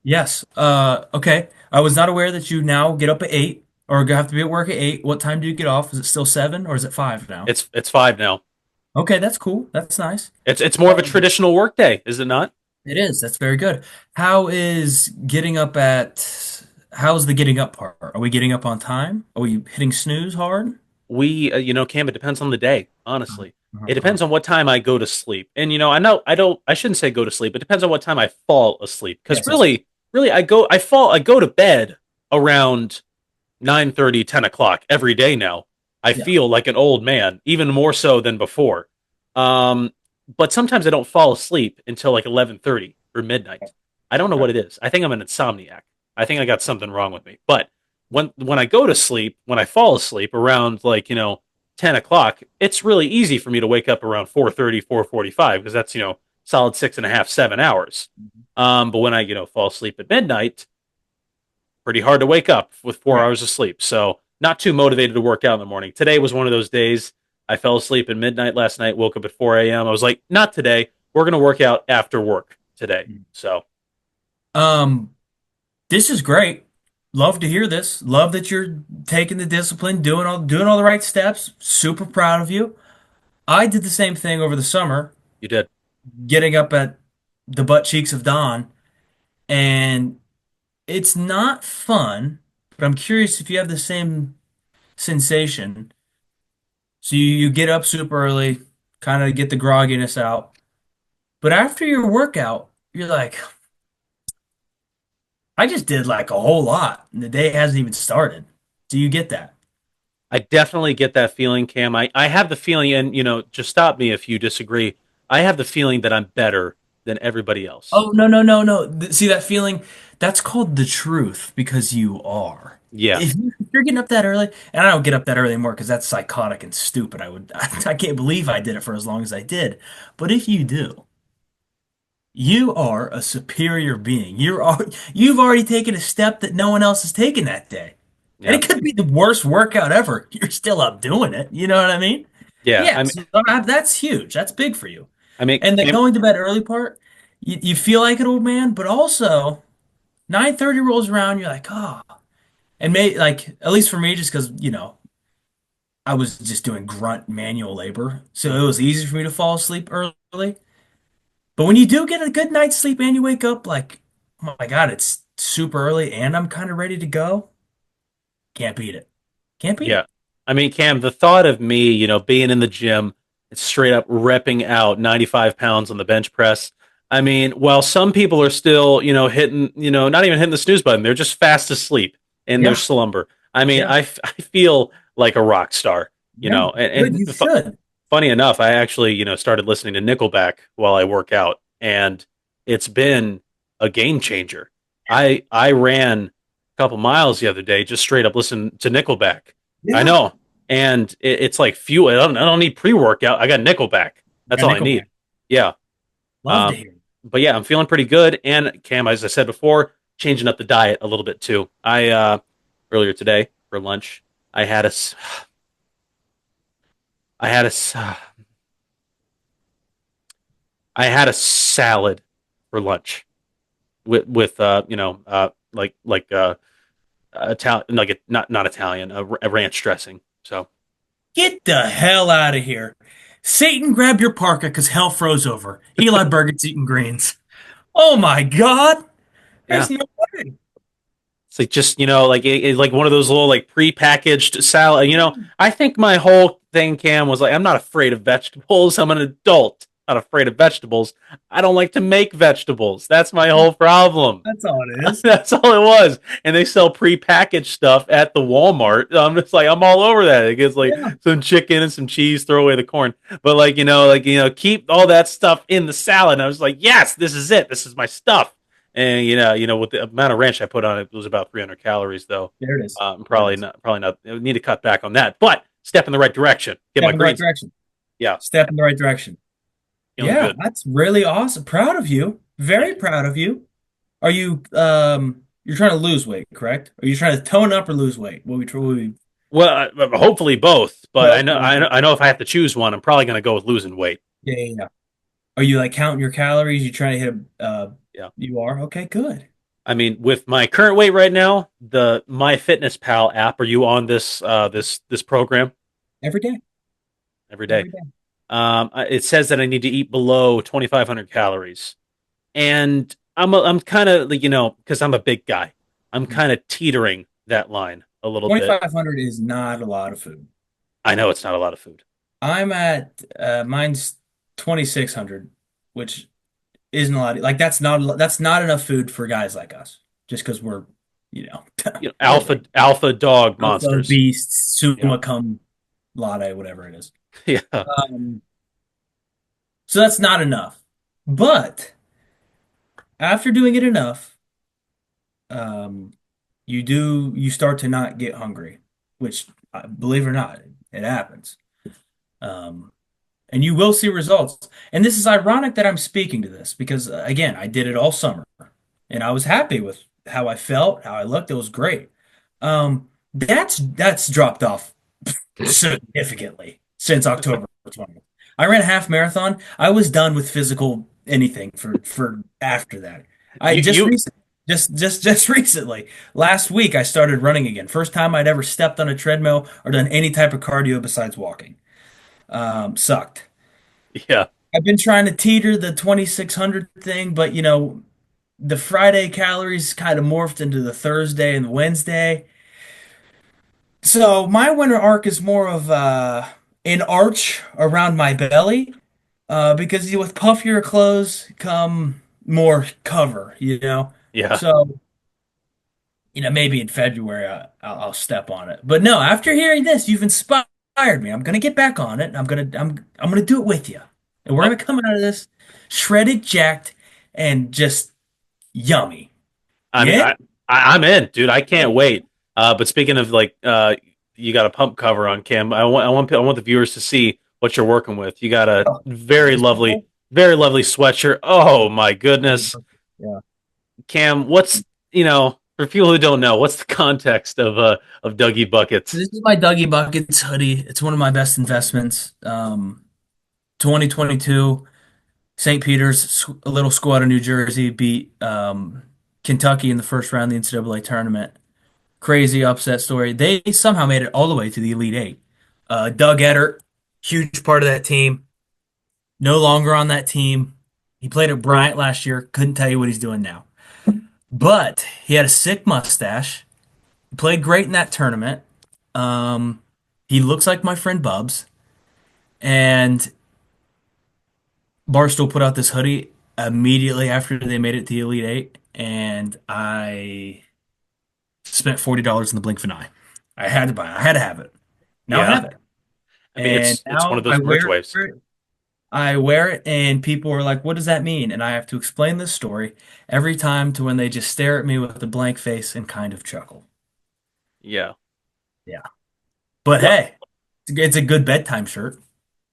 Yes. Okay. I was not aware that you now get up at 8 or have to be at work at 8. What time do you get off? Is it still 7 or is it 5 now? It's 5 now. Okay, that's cool. That's nice. It's more of a Um, traditional work day, is it not? It is. That's very good. How is getting up at, how's the getting up part? Are we getting up on time? Are we hitting snooze hard? Cam, it depends on the day, Uh-huh, honestly. It uh-huh, depends on what time I go to sleep. And, I shouldn't say go to sleep. It depends on what time I fall asleep. Because Yes, yes, yes. really, I go to bed around 9:30, 10 o'clock every day now. I Yeah. feel like an old man, even more so than before. Um, but sometimes I don't fall asleep until like 11:30 or midnight. I don't know Okay. what it is. I think I'm an insomniac. I think I got something wrong with me. But when I go to sleep, when I fall asleep around 10 o'clock, it's really easy for me to wake up around 4:30, 4:45 because that's solid 6.5, 7 hours. But when I fall asleep at midnight, pretty hard to wake up with four Right. hours of sleep. So not too motivated to work out in the morning. Today was one of those days. I fell asleep at midnight last night, woke up at 4 a.m. I was like, not today. We're going to work out after work today. So Um, this is great. Love to hear this. Love that you're taking the discipline, doing all the right steps. Super proud of you. I did the same thing over the summer, you did. getting up at the butt cheeks of dawn, and it's not fun, but I'm curious if you have the same sensation. So you get up super early, kind of get the grogginess out, but after your workout, you're like, I just did like a whole lot, and the day hasn't even started. Do you get that? I definitely get that feeling, Cam. I have the feeling, and just stop me if you disagree. I have the feeling that I'm better than everybody else. Oh, no, no, no, no. See that feeling? That's called the truth because you are. Yeah, If you're getting up that early, and I don't get up that early anymore because that's psychotic and stupid. I can't believe I did it for as long as I did. But if you do, you are a superior being. You've already taken a step that no one else has taken that day. And yeah, it could be the worst workout ever. You're still up doing it. You know what I mean? yeah. Yeah, so that's huge. That's big for you. I mean, And the Cam, going to bed early part, you feel like an old man, but also 9:30 rolls around, you're like, oh. And like at least for me, just because, I was just doing grunt manual labor. So it was easy for me to fall asleep early. But when you do get a good night's sleep and you wake up like, oh my God, it's super early and I'm kind of ready to go, can't beat it. Can't beat yeah. it. I mean, Cam, the thought of me, being in the gym and straight up repping out 95 pounds on the bench press. I mean, while some people are still, hitting, not even hitting the snooze button, they're just fast asleep in their Yeah, slumber. I mean, yeah, I feel like a rock star, yeah. Good, you should. funny enough, I actually, started listening to Nickelback while I work out, and it's been a game changer. I ran a couple miles the other day just straight up listening to Nickelback. I Yeah. know, and it's like fuel. I don't need pre workout. I got Nickelback. That's Got all I need. Nickelback. Yeah. Love to Um, hear. but yeah, I'm feeling pretty good. And Cam, as I said before, changing up the diet a little bit too. I earlier today for lunch, I had a s- I had a s- I had a salad for lunch with Italian, like not Italian, a ranch dressing. So Get the hell out of here. Satan, grab your parka because hell froze over. Eli Burgett's eating greens. Oh my God. yeah, There's no way. it's like just like one of those little like prepackaged salad. I think my whole thing, Cam, was like I'm not afraid of vegetables. I'm an adult, not afraid of vegetables. I don't like to make vegetables. That's my whole problem. That's all it is. That's all it was. And they sell prepackaged stuff at the Walmart. I'm just like, I'm all over that. It gets like Yeah. some chicken and some cheese, throw away the corn. But keep all that stuff in the salad. And I was like, yes, this is it. This is my stuff. And with the amount of ranch I put on it, it was about 300 calories though. There it is. There it Probably is. not, probably not. I need to cut back on that, but step in the right direction. Get my Step in the right greens. direction. Yeah, Step in the right direction. feeling Yeah, good. that's really awesome. Proud of you. Very Thank you. proud of you. Are you you're trying to lose weight, correct? Are you trying to tone up or lose weight? What we Well, hopefully both, but both? Okay. I know if I have to choose one, I'm probably going to go with losing weight. Yeah, yeah, yeah. Are you like counting your calories? You trying to hit a Yeah. you are? Okay, good. I mean, with my current weight right now, the MyFitnessPal app. Are you on this program Every day. every day? Every day. It says that I need to eat below 2,500 calories. and I'm kind of like, because I'm a big guy, I'm kind of teetering that line a little bit. 2,500 is not a lot of food. I know it's not a lot of food. I'm at mine's 2,600, which isn't a lot. Like that's not enough food for guys like us. Just because we're, you know, we're Alpha dog alpha monsters. beasts, Yeah, summa cum laude, whatever it is. yeah, Um, so that's not enough. But after doing it enough, um, you start to not get hungry, which believe it or not, it happens. Um, and you will see results. And this is ironic that I'm speaking to this because again, I did it all summer and I was happy with how I felt, how I looked. It was great. That's dropped off significantly since October 20th. I ran a half marathon. I was done with physical anything for after that. I you just you recently, just recently, last week I started running again. First time I'd ever stepped on a treadmill or done any type of cardio besides walking. Sucked. yeah, I've been trying to teeter the 2,600 thing, but the Friday calories kind of morphed into the Thursday and the Wednesday. So my winter arc is more of an arch around my belly, because with puffier clothes come more cover. yeah. So maybe in February I'll step on it. But no, after hearing this, you've inspired me. I'm gonna get back on it. I'm gonna do it with you, and we're Oh, gonna come out of this shredded, jacked, and just yummy. I mean, Yeah. I'm in, dude. I can't wait. But speaking of like, you got a pump cover on Cam. I want the viewers to see what you're working with. You got a Oh, this purple? very lovely sweatshirt. Oh my goodness, Yeah. Cam. For people who don't know, what's the context of Dougie buckets? This is my Dougie Buckets hoodie. It's one of my best investments. 2022, St. Peter's, a little school out of New Jersey, beat Kentucky in the first round of the NCAA tournament. Crazy upset story. They somehow made it all the way to the Elite Eight. Doug Edert, huge part of that team, no longer on that team. He played at Bryant last year. Couldn't tell you what he's doing now. But he had a sick mustache. He played great in that tournament. Um, he looks like my friend Bubs. And Barstool put out this hoodie immediately after they made it to the Elite Eight, and I spent $40 in the blink of an eye. I had to buy it. I had to have it. Now I Yeah, have it. I mean And it's one now of those merch waves. I wear it, and people are like, "What does that mean?" And I have to explain this story every time to when they just stare at me with a blank face and kind of chuckle. Yeah. Yeah. But Well, hey, it's a good bedtime shirt.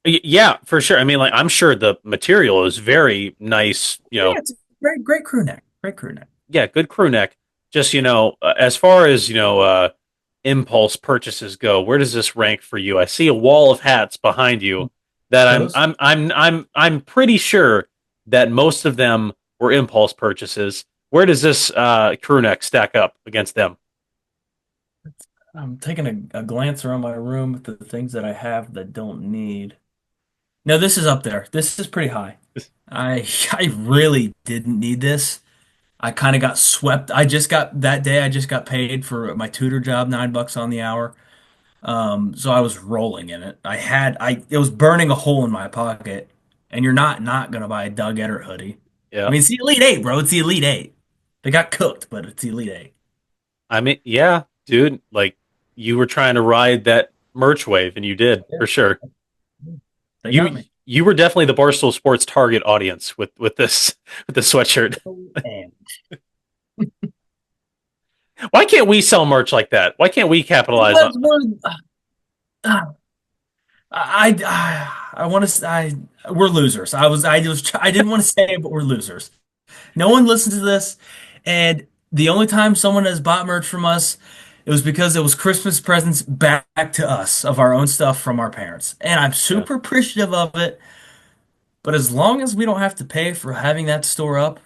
yeah, for sure. I mean, like, I'm sure the material is very nice. Yeah, it's a great crew neck. Great crew neck. Yeah, good crew neck. Just as far as impulse purchases go, where does this rank for you? I see a wall of hats behind you that I'm Those. I'm I'm I'm I'm pretty sure that most of them were impulse purchases. Where does this crew neck stack up against them? I'm taking a glance around my room at the things that I have that don't need. No, this is up there. This is pretty high. I really didn't need this. I kind of got swept. I just got paid for my tutor job, $9 on the hour. So I was rolling in it. It was burning a hole in my pocket. And you're not gonna buy a Doug Edert hoodie. I Yeah, mean, it's the Elite Eight, bro. It's the Elite Eight. They got cooked, but it's the Elite Eight. I mean, yeah, dude, like you were trying to ride that merch wave, and you did Yeah, for sure. they got You me. you were definitely the Barstool Sports target audience with this with this sweatshirt. And Why can't we sell merch like that? Why can't we capitalize on? because uh, I want to I we're losers. I didn't want to say it, but we're losers. No one listens to this, and the only time someone has bought merch from us, it was because it was Christmas presents back to us of our own stuff from our parents, and I'm Yeah. super appreciative of it. But as long as we don't have to pay for having that store up,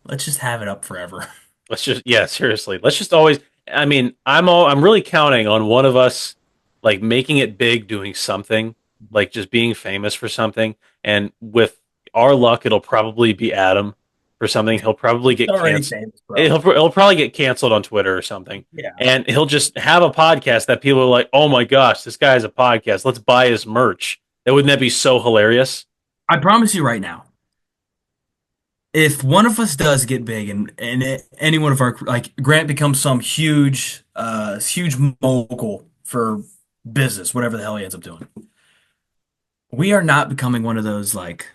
let's just have it up forever. Let's just yeah, seriously. Let's just always. I mean, I'm really counting on one of us like making it big, doing something, like just being famous for something. And with our luck, it'll probably be Adam. for something, he'll probably It's get already canceled. famous, bro. He'll probably get canceled on Twitter or something, Yeah. and he'll just have a podcast that people are like, "Oh my gosh, this guy has a podcast. Let's buy his merch." Wouldn't that be so hilarious? I promise you right now, if one of us does get big and any one of our like Grant becomes some huge mogul for business, whatever the hell he ends up doing, we are not becoming one of those like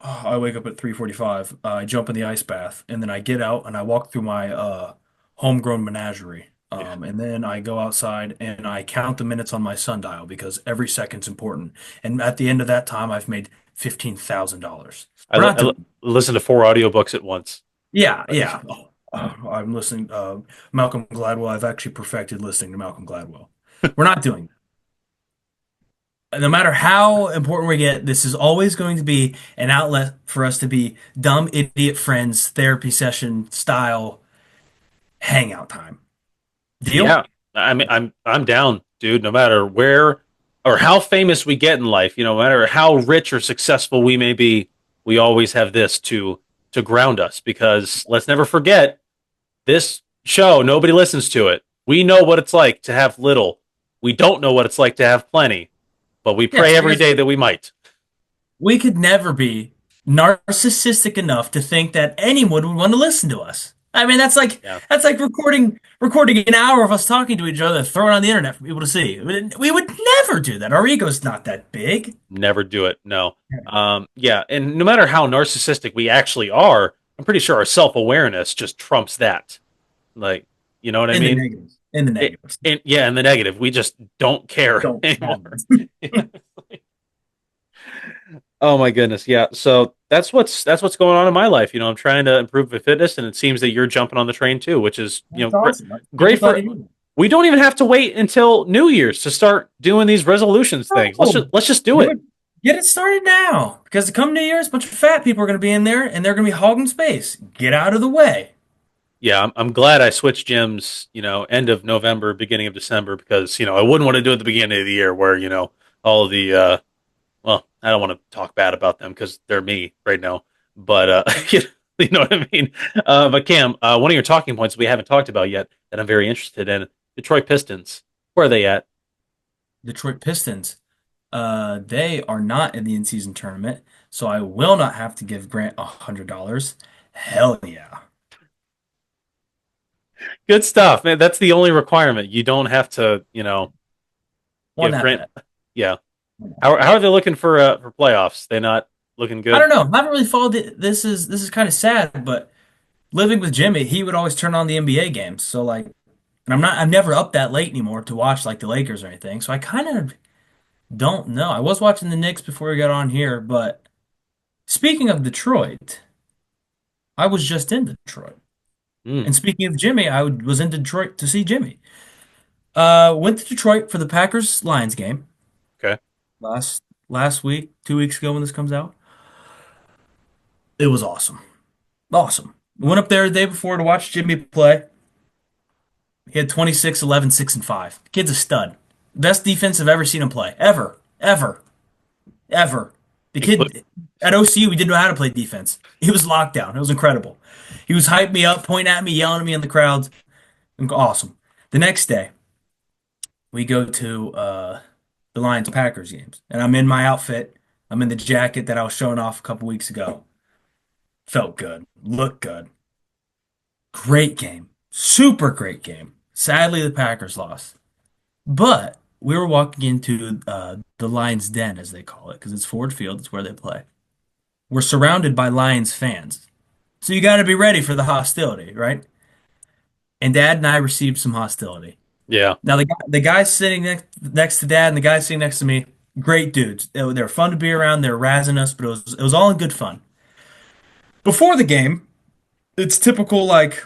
oh, I wake up at 3:45, I jump in the ice bath, and then I get out and I walk through my homegrown menagerie. Yeah, And then I go outside and I count the minutes on my sundial because every second's important. And at the end of that time, I've made $15,000. We're not doing. listen to 4 audiobooks at once. Yeah, yeah. I'm listening. Malcolm Gladwell. I've actually perfected listening to Malcolm Gladwell. We're not doing no matter how important we get, this is always going to be an outlet for us to be dumb idiot friends, therapy session style hangout time. Deal? Yeah, I mean, I'm down, dude. No matter where or how famous we get in life, no matter how rich or successful we may be, we always have this to ground us. Because let's never forget, this show, nobody listens to it. We know what it's like to have little. We don't know what it's like to have plenty, but we Yeah, pray every seriously. day that we might. We could never be narcissistic enough to think that anyone would want to listen to us. I mean, Yeah, that's like recording an hour of us talking to each other and throwing it on the internet for people to see. We would never do that. Our ego's not that big. never do it. No. Yeah, and no matter how narcissistic we actually are, I'm pretty sure our self awareness just trumps that. Like, you know what I In the mean? negatives. In the It, negatives. yeah, in the negative, we just don't care Don't. anymore. Oh my goodness, yeah. So that's what's going on in my life. I'm trying to improve my fitness, and it seems that you're jumping on the train too, which is That's awesome. People great thought for. you knew. We don't even have to wait until New Year's to start doing these resolutions things. Oh, Let's just do do it. it. Get it started now. Because come New Year's, a bunch of fat people are going to be in there and they're going to be hogging space. Get out of the way. Yeah, I'm glad I switched gyms. End of November, beginning of December, because I wouldn't want to do it at the beginning of the year where all of the well, I don't want to talk bad about them because they're me right now. But you know what I mean. But Cam, one of your talking points we haven't talked about yet that I'm very interested in: Detroit Pistons. Where are they at? Detroit Pistons. They are not in the in-season tournament, so I will not have to give Grant $100. Hell yeah. Good stuff, man. That's the only requirement. You don't have to, Won give that Grant. bet. Yeah. How are they looking for playoffs? They not looking I good. don't know. I haven't really followed it. This is kind of sad, but living with Jimmy, he would always turn on the NBA games. So like, and I'm never up that late anymore to watch like the Lakers or anything. So I kind of don't know. I was watching the Knicks before we got on here, but speaking of Detroit, I was just in Detroit. Mm, And speaking of Jimmy, was in Detroit to see Jimmy. Went to Detroit for the Packers Lions game okay. last week, 2 weeks ago when this comes out. It was awesome. Awesome. Went up there the day before to watch Jimmy play. He had 26, 11, 6, and 5. The kid's a stud. Best defense I've ever seen him play. Ever. Ever. Ever. The Include. kid at OCU, he didn't know how to play defense. He was locked down. It was incredible. He was hyping me up, pointing at me, yelling at me in the crowds. Awesome. The next day, we go to the Lions Packers games, and I'm in my outfit. I'm in the jacket that I was showing off a couple weeks ago. Felt good, looked good. Great game, super great game. Sadly, the Packers lost, but we were walking into the Lions Den, as they call it, because it's Ford Field. It's where they play. We're surrounded by Lions fans, so you got to be ready for the hostility, right? And Dad and I received some hostility. Yeah. Now the guy sitting next to Dad and the guy sitting next to me, great dudes. They were fun to be around. They were razzing us, but it was all in good fun. Before the game, it's typical like,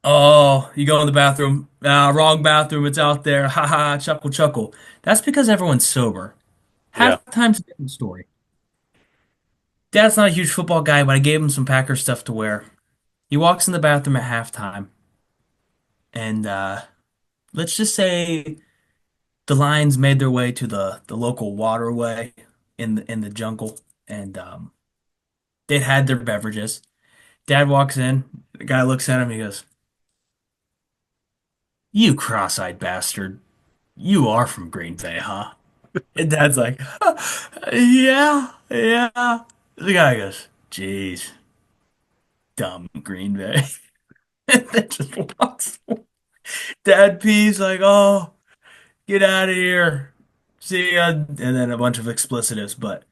oh, you go in the bathroom, wrong bathroom, it's out there, ha ha, chuckle chuckle. That's because everyone's sober. Yeah. Halftime's a different story. Dad's not a huge football guy, but I gave him some Packers stuff to wear. He walks in the bathroom at halftime, and let's just say the lions made their way to the local waterway in the jungle, and They'd had their beverages. Dad walks in. The guy looks at him. He goes, "You cross-eyed bastard. You are from Green Bay, huh?" And Dad's like, "Yeah, yeah." The guy goes, "Jeez, dumb Green Bay." And then just walks away. Dad pees like, "Oh, get out of here. See ya." And then a bunch of explicitives. But,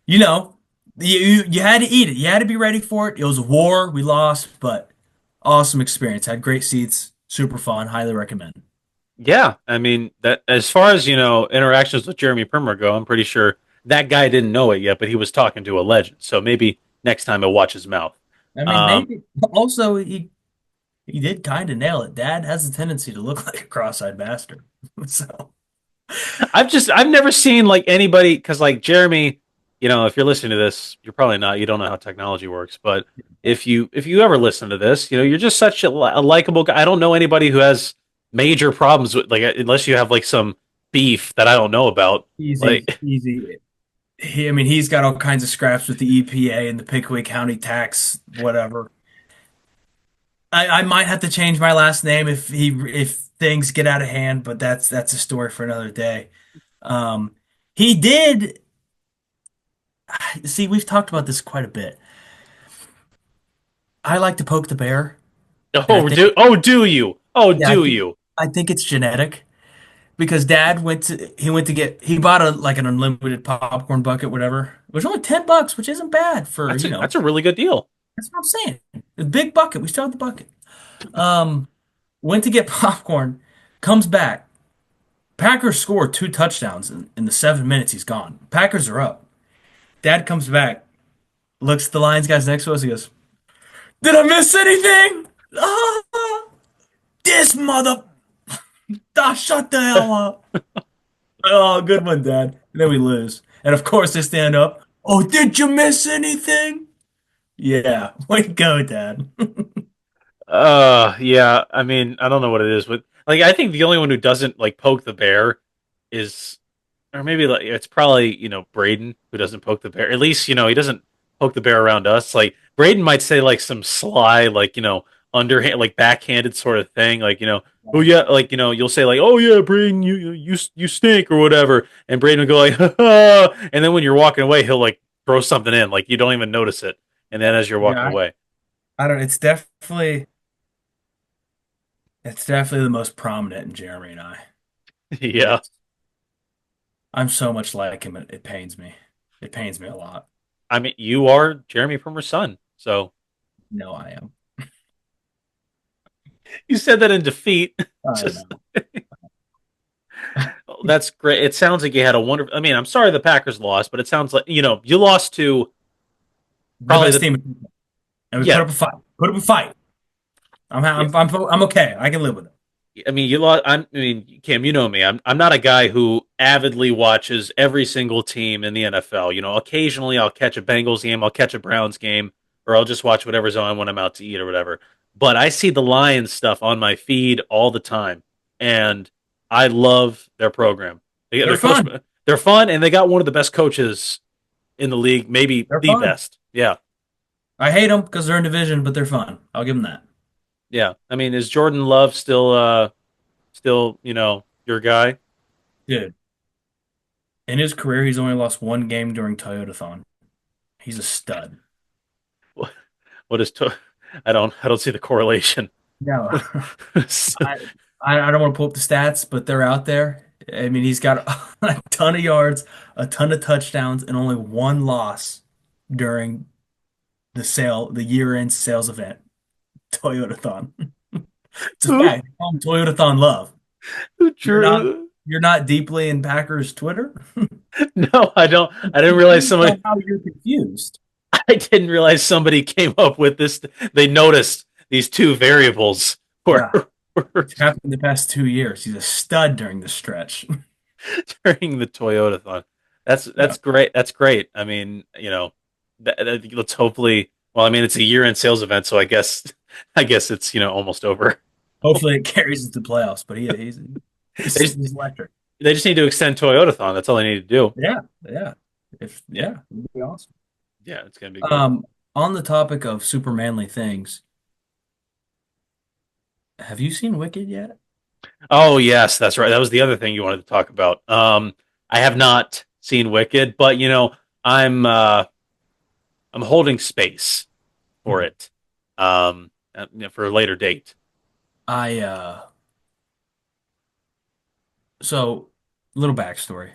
you know, you had to eat it. You had to be ready for it. It was a war. We lost, but awesome experience. Had great seats. Super fun. Highly recommend. Yeah, I mean that as far as interactions with Jeremy Primer go, I'm pretty sure that guy didn't know it yet, but he was talking to a legend. So maybe next time he'll watch his mouth. I mean, Um, maybe. Also, he did kind of nail it. Dad has a tendency to look like a cross-eyed bastard. So, I've never seen like anybody because like Jeremy, if you're listening to this, you're probably not. You don't know how technology works, but if you ever listen to this, you're just such a likable guy. I don't know anybody who has major problems with like unless you have like some beef that I don't know about. easy, Like, easy. I mean, he's got all kinds of scraps with the EPA and the Pickaway County tax, whatever. I might have to change my last name if things get out of hand, but that's a story for another day. Um, he did. See, we've talked about this quite a bit. I like to poke the bear, and do you? Oh, yeah, do you? I think it's genetic because Dad went to get he bought a like an unlimited popcorn bucket, whatever. It was only $10, which isn't bad for That's a really good deal. that's what I'm saying. A big bucket. We still have the bucket. Um, went to get popcorn, comes back. Packers score two touchdowns in the 7 minutes he's gone. Packers are up. Dad comes back, looks at the Lions guys next to us. He goes, "Did I miss anything? Ah, this mother! Ah, shut the hell up!" Oh, good one, Dad. And then we lose, and of course they stand up. "Oh, did you miss anything?" Yeah, way to go, Dad. Yeah. I mean, I don't know what it is, but like, I think the only one who doesn't like poke the bear is, or maybe like it's probably Braden who doesn't poke the bear. At least he doesn't poke the bear around us. Like Braden might say like some sly like underhand like backhanded sort of thing. Like oh yeah, like you'll say like, oh yeah, Braden, you stink or whatever, and Braden will go like, and then when you're walking away, he'll like throw something in like you don't even notice it, and then as you're walking Yeah, away. I don't. It's definitely the most prominent in Jeremy and I. Yeah. I'm so much like him. It pains me. It pains me a lot. I mean, you are Jeremy Primer's son, so No, I am. you said that in defeat. I Just know. that's great. It sounds like you had a wonderful. I mean, I'm sorry the Packers lost, but it sounds like you lost to The probably best the team, and we put yeah. up a fight. Put up a fight. I'm okay. I can live with it. I mean, you lost. I mean, Cam, you know me. I'm not a guy who avidly watches every single team in the NFL. Occasionally I'll catch a Bengals game, I'll catch a Browns game, or I'll just watch whatever's on when I'm out to eat or whatever. But I see the Lions stuff on my feed all the time, and I love their program. They're Their coach, fun. they're fun, and they got one of the best coaches in the league, maybe They're the fun. best. Yeah, I hate them because they're in division, but they're fun. I'll give them that. yeah. I mean, is Jordan Love still your guy? Dude, in his career, he's only lost one game during Toyotathon. He's a stud. What is to? I don't see the correlation. No, I, I don't want to pull up the stats, but they're out there. I mean, he's got a ton of yards, a ton of touchdowns, and only one loss during the year-end sales event, Toyotathon. It's a Who fact. They call him Toyotathon Love. who You're not drew? you're not deeply in Packers Twitter? No, I don't. I didn't realize somebody. How you're confused. I didn't realize somebody came up with this. They noticed these two variables were, Yeah, were it's happened the past 2 years. He's a stud during the stretch. during the Toyota thon. That's Yeah. that's great. That's great. I mean, let's hopefully. Well, I mean, it's a year-end sales event, so I guess it's almost over. Hopefully it carries us to playoffs, but They just, he's electric. they just need to extend Toyota thon. That's all they need to do. Yeah, yeah. Yeah, it'd be awesome. Yeah, it's gonna be good. on the topic of super manly things, have you seen Wicked yet? Oh yes, that's right. That was the other thing you wanted to talk about. I have not seen Wicked, but I'm holding space for Mhm. it. For a later date. I so little backstory.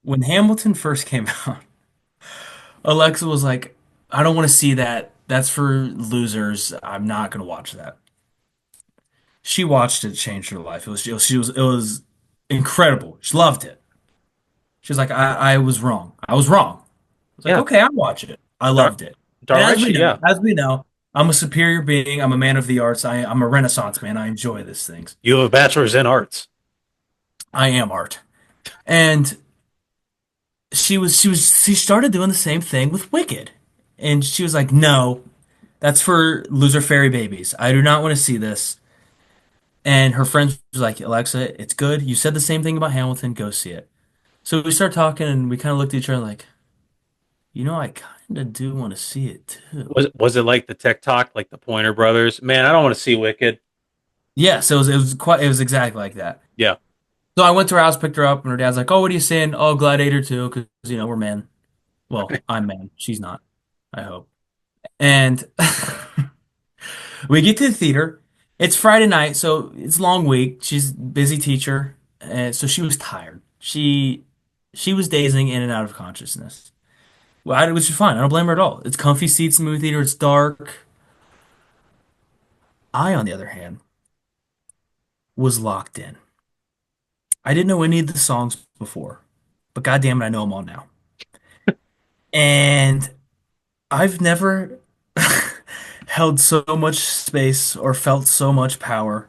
When Hamilton first came out, Alexa was like, I don't want to see that. That's for losers. I'm not gonna watch that. She watched it, changed her life. It was incredible. She loved it. She was like, I was wrong. I was wrong. I was like, Yeah, okay, I'll watch it. I darn, loved it. And darn right. Yeah, as we know, I'm a superior being. I'm a man of the arts. I'm a Renaissance man. I enjoy these things. you have a bachelor's in arts. I am art. And she started doing the same thing with Wicked. And she was like, no, that's for loser fairy babies. I do not want to see this. And her friends was like, Alexa, it's good. You said the same thing about Hamilton. Go see it. So we started talking and we kind of looked at each other like, I kind of do want to see it too. Was it like the TikTok, like the Pointer Brothers? Man, I don't want to see Wicked. Yes, it was exactly like that. Yeah, So I went to her house, picked her up, and her dad's like, "Oh, what are you saying? Oh, Gladiator 2, because we're men. Well, I'm man. She's not. I hope." And we get to the theater. It's Friday night, so it's a long week. She's a busy teacher, and so she was tired. She was dazing in and out of consciousness. Which is fine. I don't blame her at all. It's comfy seats in the movie theater. It's dark. I, on the other hand, was locked in. I didn't know any of the songs before, but goddamn it, I know them all now. And I've never held so much space or felt so much power.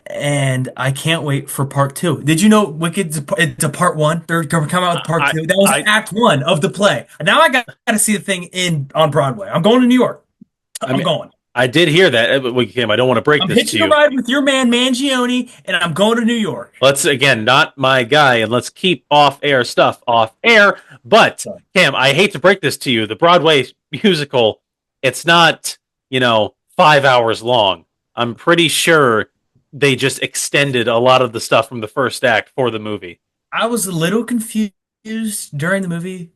And I can't wait for part two. Did you know it's a part one? They're gonna come out with part I two. That was I act one of the play. And now I got to see the thing in on Broadway. I'm going to New York. I I'm mean, going. I did hear that. Cam, I don't want to break I'm this to hitching a you. ride with your man Mangione, and I'm going to New York. Let's again, not my guy, and let's keep off air stuff off air. But Sorry. Cam, I hate to break this to you. The Broadway musical, it's not 5 hours long. I'm pretty sure they just extended a lot of the stuff from the first act for the movie. I was a little confused during the movie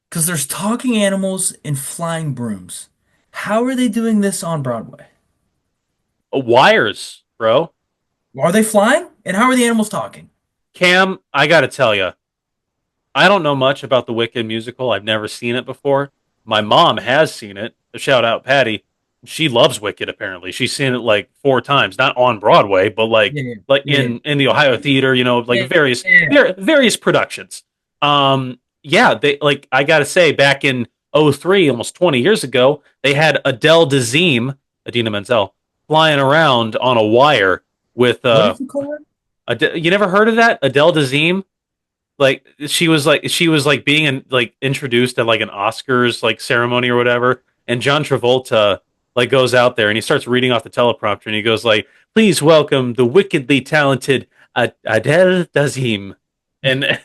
because there's talking animals and flying brooms. How are they doing this on Broadway? Wires, bro. Are they flying? And how are the animals talking? Cam, I gotta tell you, I don't know much about the Wicked musical. I've never seen it before. My mom has seen it. Shout out Patty. She loves Wicked. Apparently, she's seen it like 4 times, not on Broadway, but like Yeah, like yeah, in the Ohio Theater. Like yeah, various yeah. various productions. Yeah, they like I gotta say, back in '03, almost 20 years ago, they had Adele Dazeem, Adina Menzel, flying around on a wire with What did you call it? You never heard of that? Adele Dazeem? She was like being introduced at like an Oscars like ceremony or whatever, and John Travolta like goes out there and he starts reading off the teleprompter and he goes like, "Please welcome the wickedly talented Adele Dazeem," and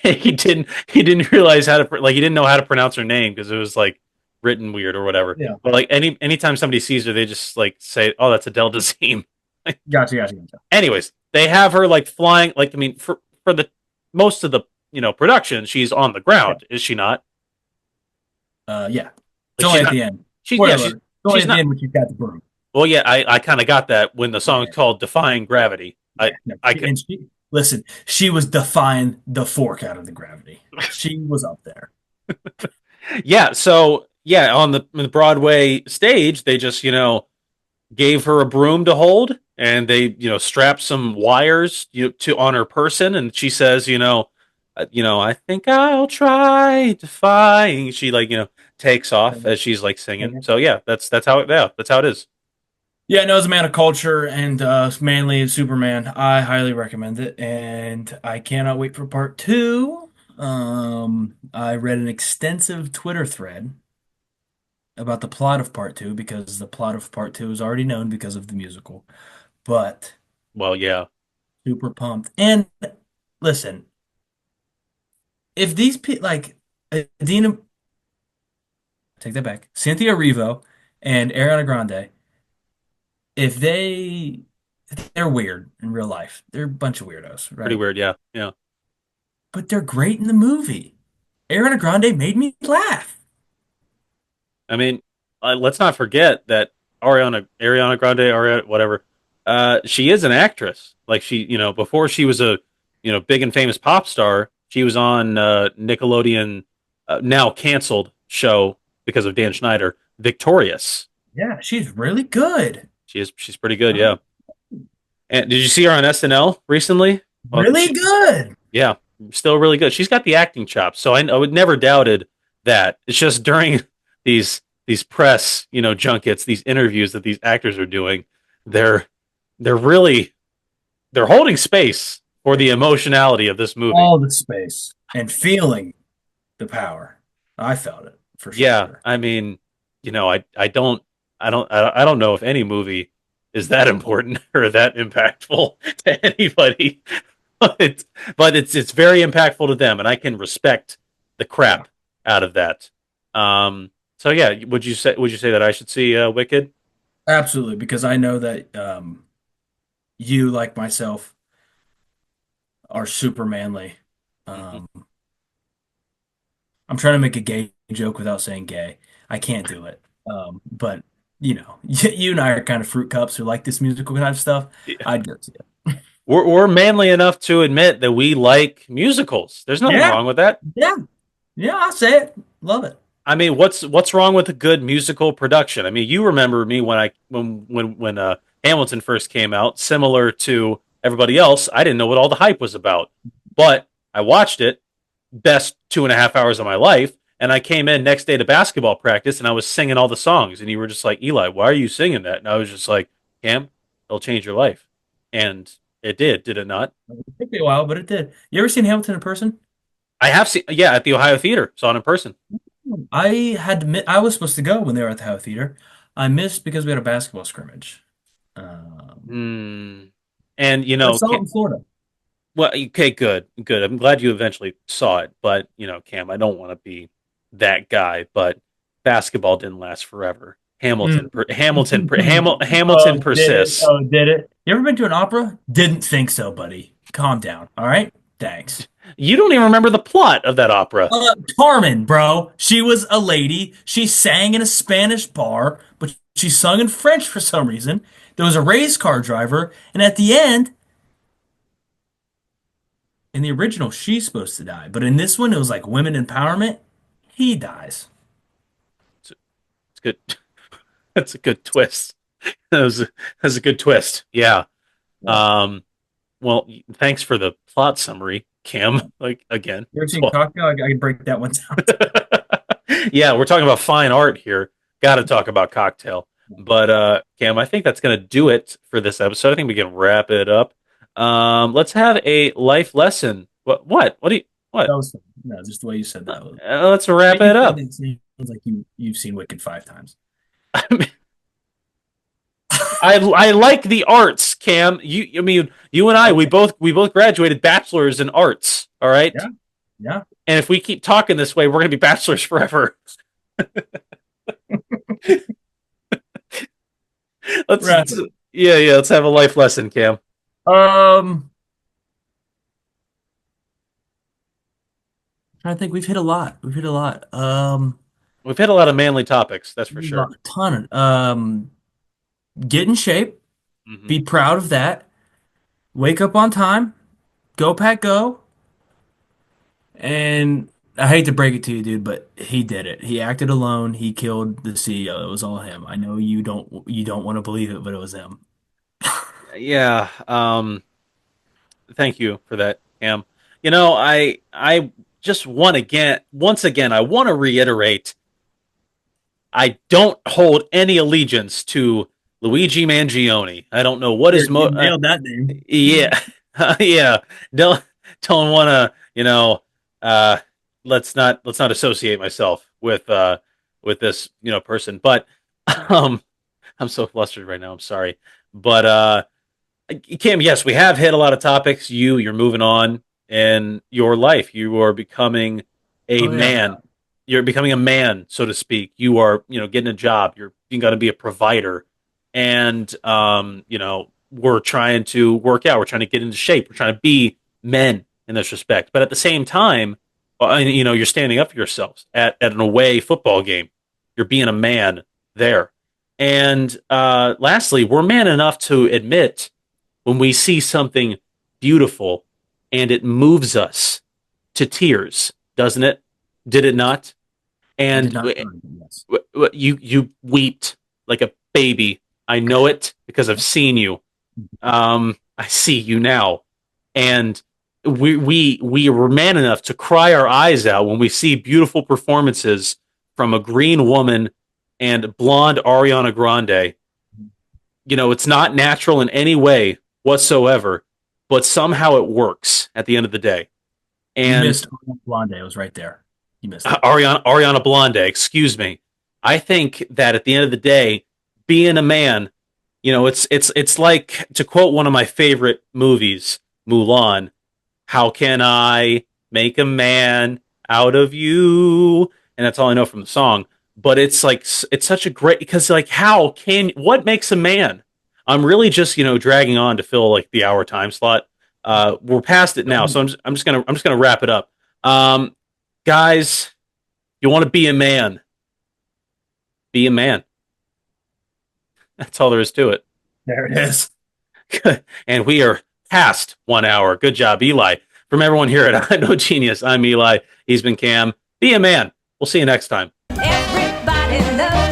he didn't realize how to he didn't know how to pronounce her name because it was like written weird or whatever. Yeah, But like anytime somebody sees her, they just like say, "Oh, that's Adele Dazeem." gotcha. Anyways, they have her like flying. Like, I mean, for the most of the production, she's on the Yeah. ground, is she not? Yeah. It's Like only she's at not. the end. She Spoiler yeah, alert. It's only she's at the not. end when she's got the broom. Well, yeah, I kind of got that when the Yeah, song's called "Defying Gravity." yeah. No, I could listen, she was defying the fork out of the gravity. She was up there. yeah. So yeah, on the Broadway stage, they just gave her a broom to hold, and they strapped some wires to on her person, and she says I think I'll try defying. She takes off as she's like singing. So yeah, that's how it is. Yeah, no, as a man of culture and manly as Superman, I highly recommend it, and I cannot wait for part two. I read an extensive Twitter thread about the plot of part two because the plot of part two is already known because of the musical, but Well, yeah, super pumped. And listen, if these people like Adina, take that back. Cynthia Erivo and Ariana Grande, if they they're weird in real life. They're a bunch of weirdos, Pretty right? weird. Yeah. Yeah. But they're great in the movie. Ariana Grande made me laugh. I mean, let's not forget that Ariana Grande, Ariana, whatever, she is an actress. Like before she was a, big and famous pop star, she was on Nickelodeon, now canceled show because of Dan Schneider, Victorious. Yeah, she's really good. She's pretty good, yeah. And did you see her on SNL recently? Well, Really good. yeah, still really good. She's got the acting chops, so I would never doubted that. It's just during these press, junkets, these interviews that these actors are doing, they're they're really they're holding space for the emotionality of this movie. All the space and feeling the power. I felt it for Yeah, sure. I mean, I don't know if any movie is that important or that impactful to anybody, but it's very impactful to them, and I can respect the Yeah, crap out of that. So yeah, would you say that I should see Wicked? absolutely. Because I know that you, like myself, are super manly. Hmm. Um, I'm trying to make a gay joke without saying gay. I can't do it. But you and I are kind of fruit cups who like this musical kind of stuff. Yeah. I'd go to it. We're manly enough to admit that we like musicals. There's nothing Yeah, wrong with that. yeah, yeah. I'll say it. Love it. I mean, what's wrong with a good musical production? I mean, you remember me when Hamilton first came out. Similar to everybody else, I didn't know what all the hype was about, but I watched it. Best 2.5 hours of my life, and I came in next day to basketball practice, and I was singing all the songs, and you were just like, Eli, why are you singing that? And I was just like, Cam, it'll change your life, and it did it not? It took me a while, but it did. You ever seen Hamilton in person? I have seen, yeah, at the Ohio Theater, saw it in person. I was supposed to go when they were at the Howe Theater. I missed because we had a basketball scrimmage. Um, Hmm. And but I saw it in Florida. well, okay, good. I'm glad you eventually saw it, but Cam, I don't want to be that guy, but basketball didn't last forever. Mm. Hamilton Oh, did it? persists. Oh, did it? You ever been to an opera? Didn't think so, buddy. Calm down. All right? Thanks. You don't even remember the plot of that opera. Carmen, bro. She was a lady. She sang in a Spanish bar, but she sung in French for some reason. There was a race car driver, and at the end, in the original, she's supposed to die, but in this one, it was like women empowerment. He dies. It's, it's good. That's a good twist. That was a good twist. Yeah. Yeah. Um. Well, thanks for the plot summary, Cam. Like again. You ever seen So, Cocktail? I can break that one down. yeah, we're talking about fine art here. Got to talk about Cocktail. But Cam, I think that's gonna do it for this episode. I think we can wrap it up. Let's have a life lesson. What do you what? That was fun. No, just the way you said that. Let's The way wrap you it said up. it sounds like you've seen Wicked 5 times. I like the arts, Cam. I mean, you and I, we Okay. both graduated bachelors in arts. All right, Yeah. Yeah. and if we keep talking this way, we're gonna be bachelors forever. let's, Wrap let's it. yeah, let's have a life lesson, Cam. Um, I think we've hit a lot. We've hit a lot. We've hit a lot of manly topics, that's for sure. A ton of get in shape, Hmm. be proud of that, wake up on time, go pack go, and I hate to break it to you, dude, but he did it. He acted alone. He killed the CEO. It was all him. I know you don't want to believe it, but it was him. Yeah. Thank you for that, Cam. I just once again, I want to reiterate I don't hold any allegiance to Luigi Mangione. I don't know what his You nailed that name. yeah, yeah. Don't want to, uh let's not associate myself with this, person, but um I'm so flustered right now. I'm sorry. But Kim, yes, we have hit a lot of topics. You're moving on in your life. You are becoming a Oh yeah. man. you're becoming a man, so to speak. You are, getting a job. You got to be a provider, and we're trying to work out. We're trying to get into shape. We're trying to be men in this respect. But at the same time, you're standing up for yourselves at an away football game. You're being a man there. And lastly, we're man enough to admit when we see something beautiful and it moves us to tears, doesn't it? Did it not? I did And not. Yes. you wept like a baby. I know it because I've seen you. I see you now, and we were man enough to cry our eyes out when we see beautiful performances from a green woman and blonde Ariana Grande. It's not natural in any way whatsoever, but somehow it works at the end of the day. You And missed Blonde. It was right there. You missed it. Ariana Blonde, excuse me. I think that at the end of the day, being a man, it's like, to quote one of my favorite movies, Mulan. How can I make a man out of you? And that's all I know from the song. But it's like, it's such a great, because like, what makes a man? I'm really just dragging on to fill like the hour time slot. We're past it now, so I'm just gonna wrap it up. Guys, you want to be a man? Be a man. That's all there is to it. There it is. And we are past 1 hour. Good job, Eli. From everyone here at I Know Genius, I'm Eli. He's been Cam. Be a man. We'll see you next time. Everybody knows.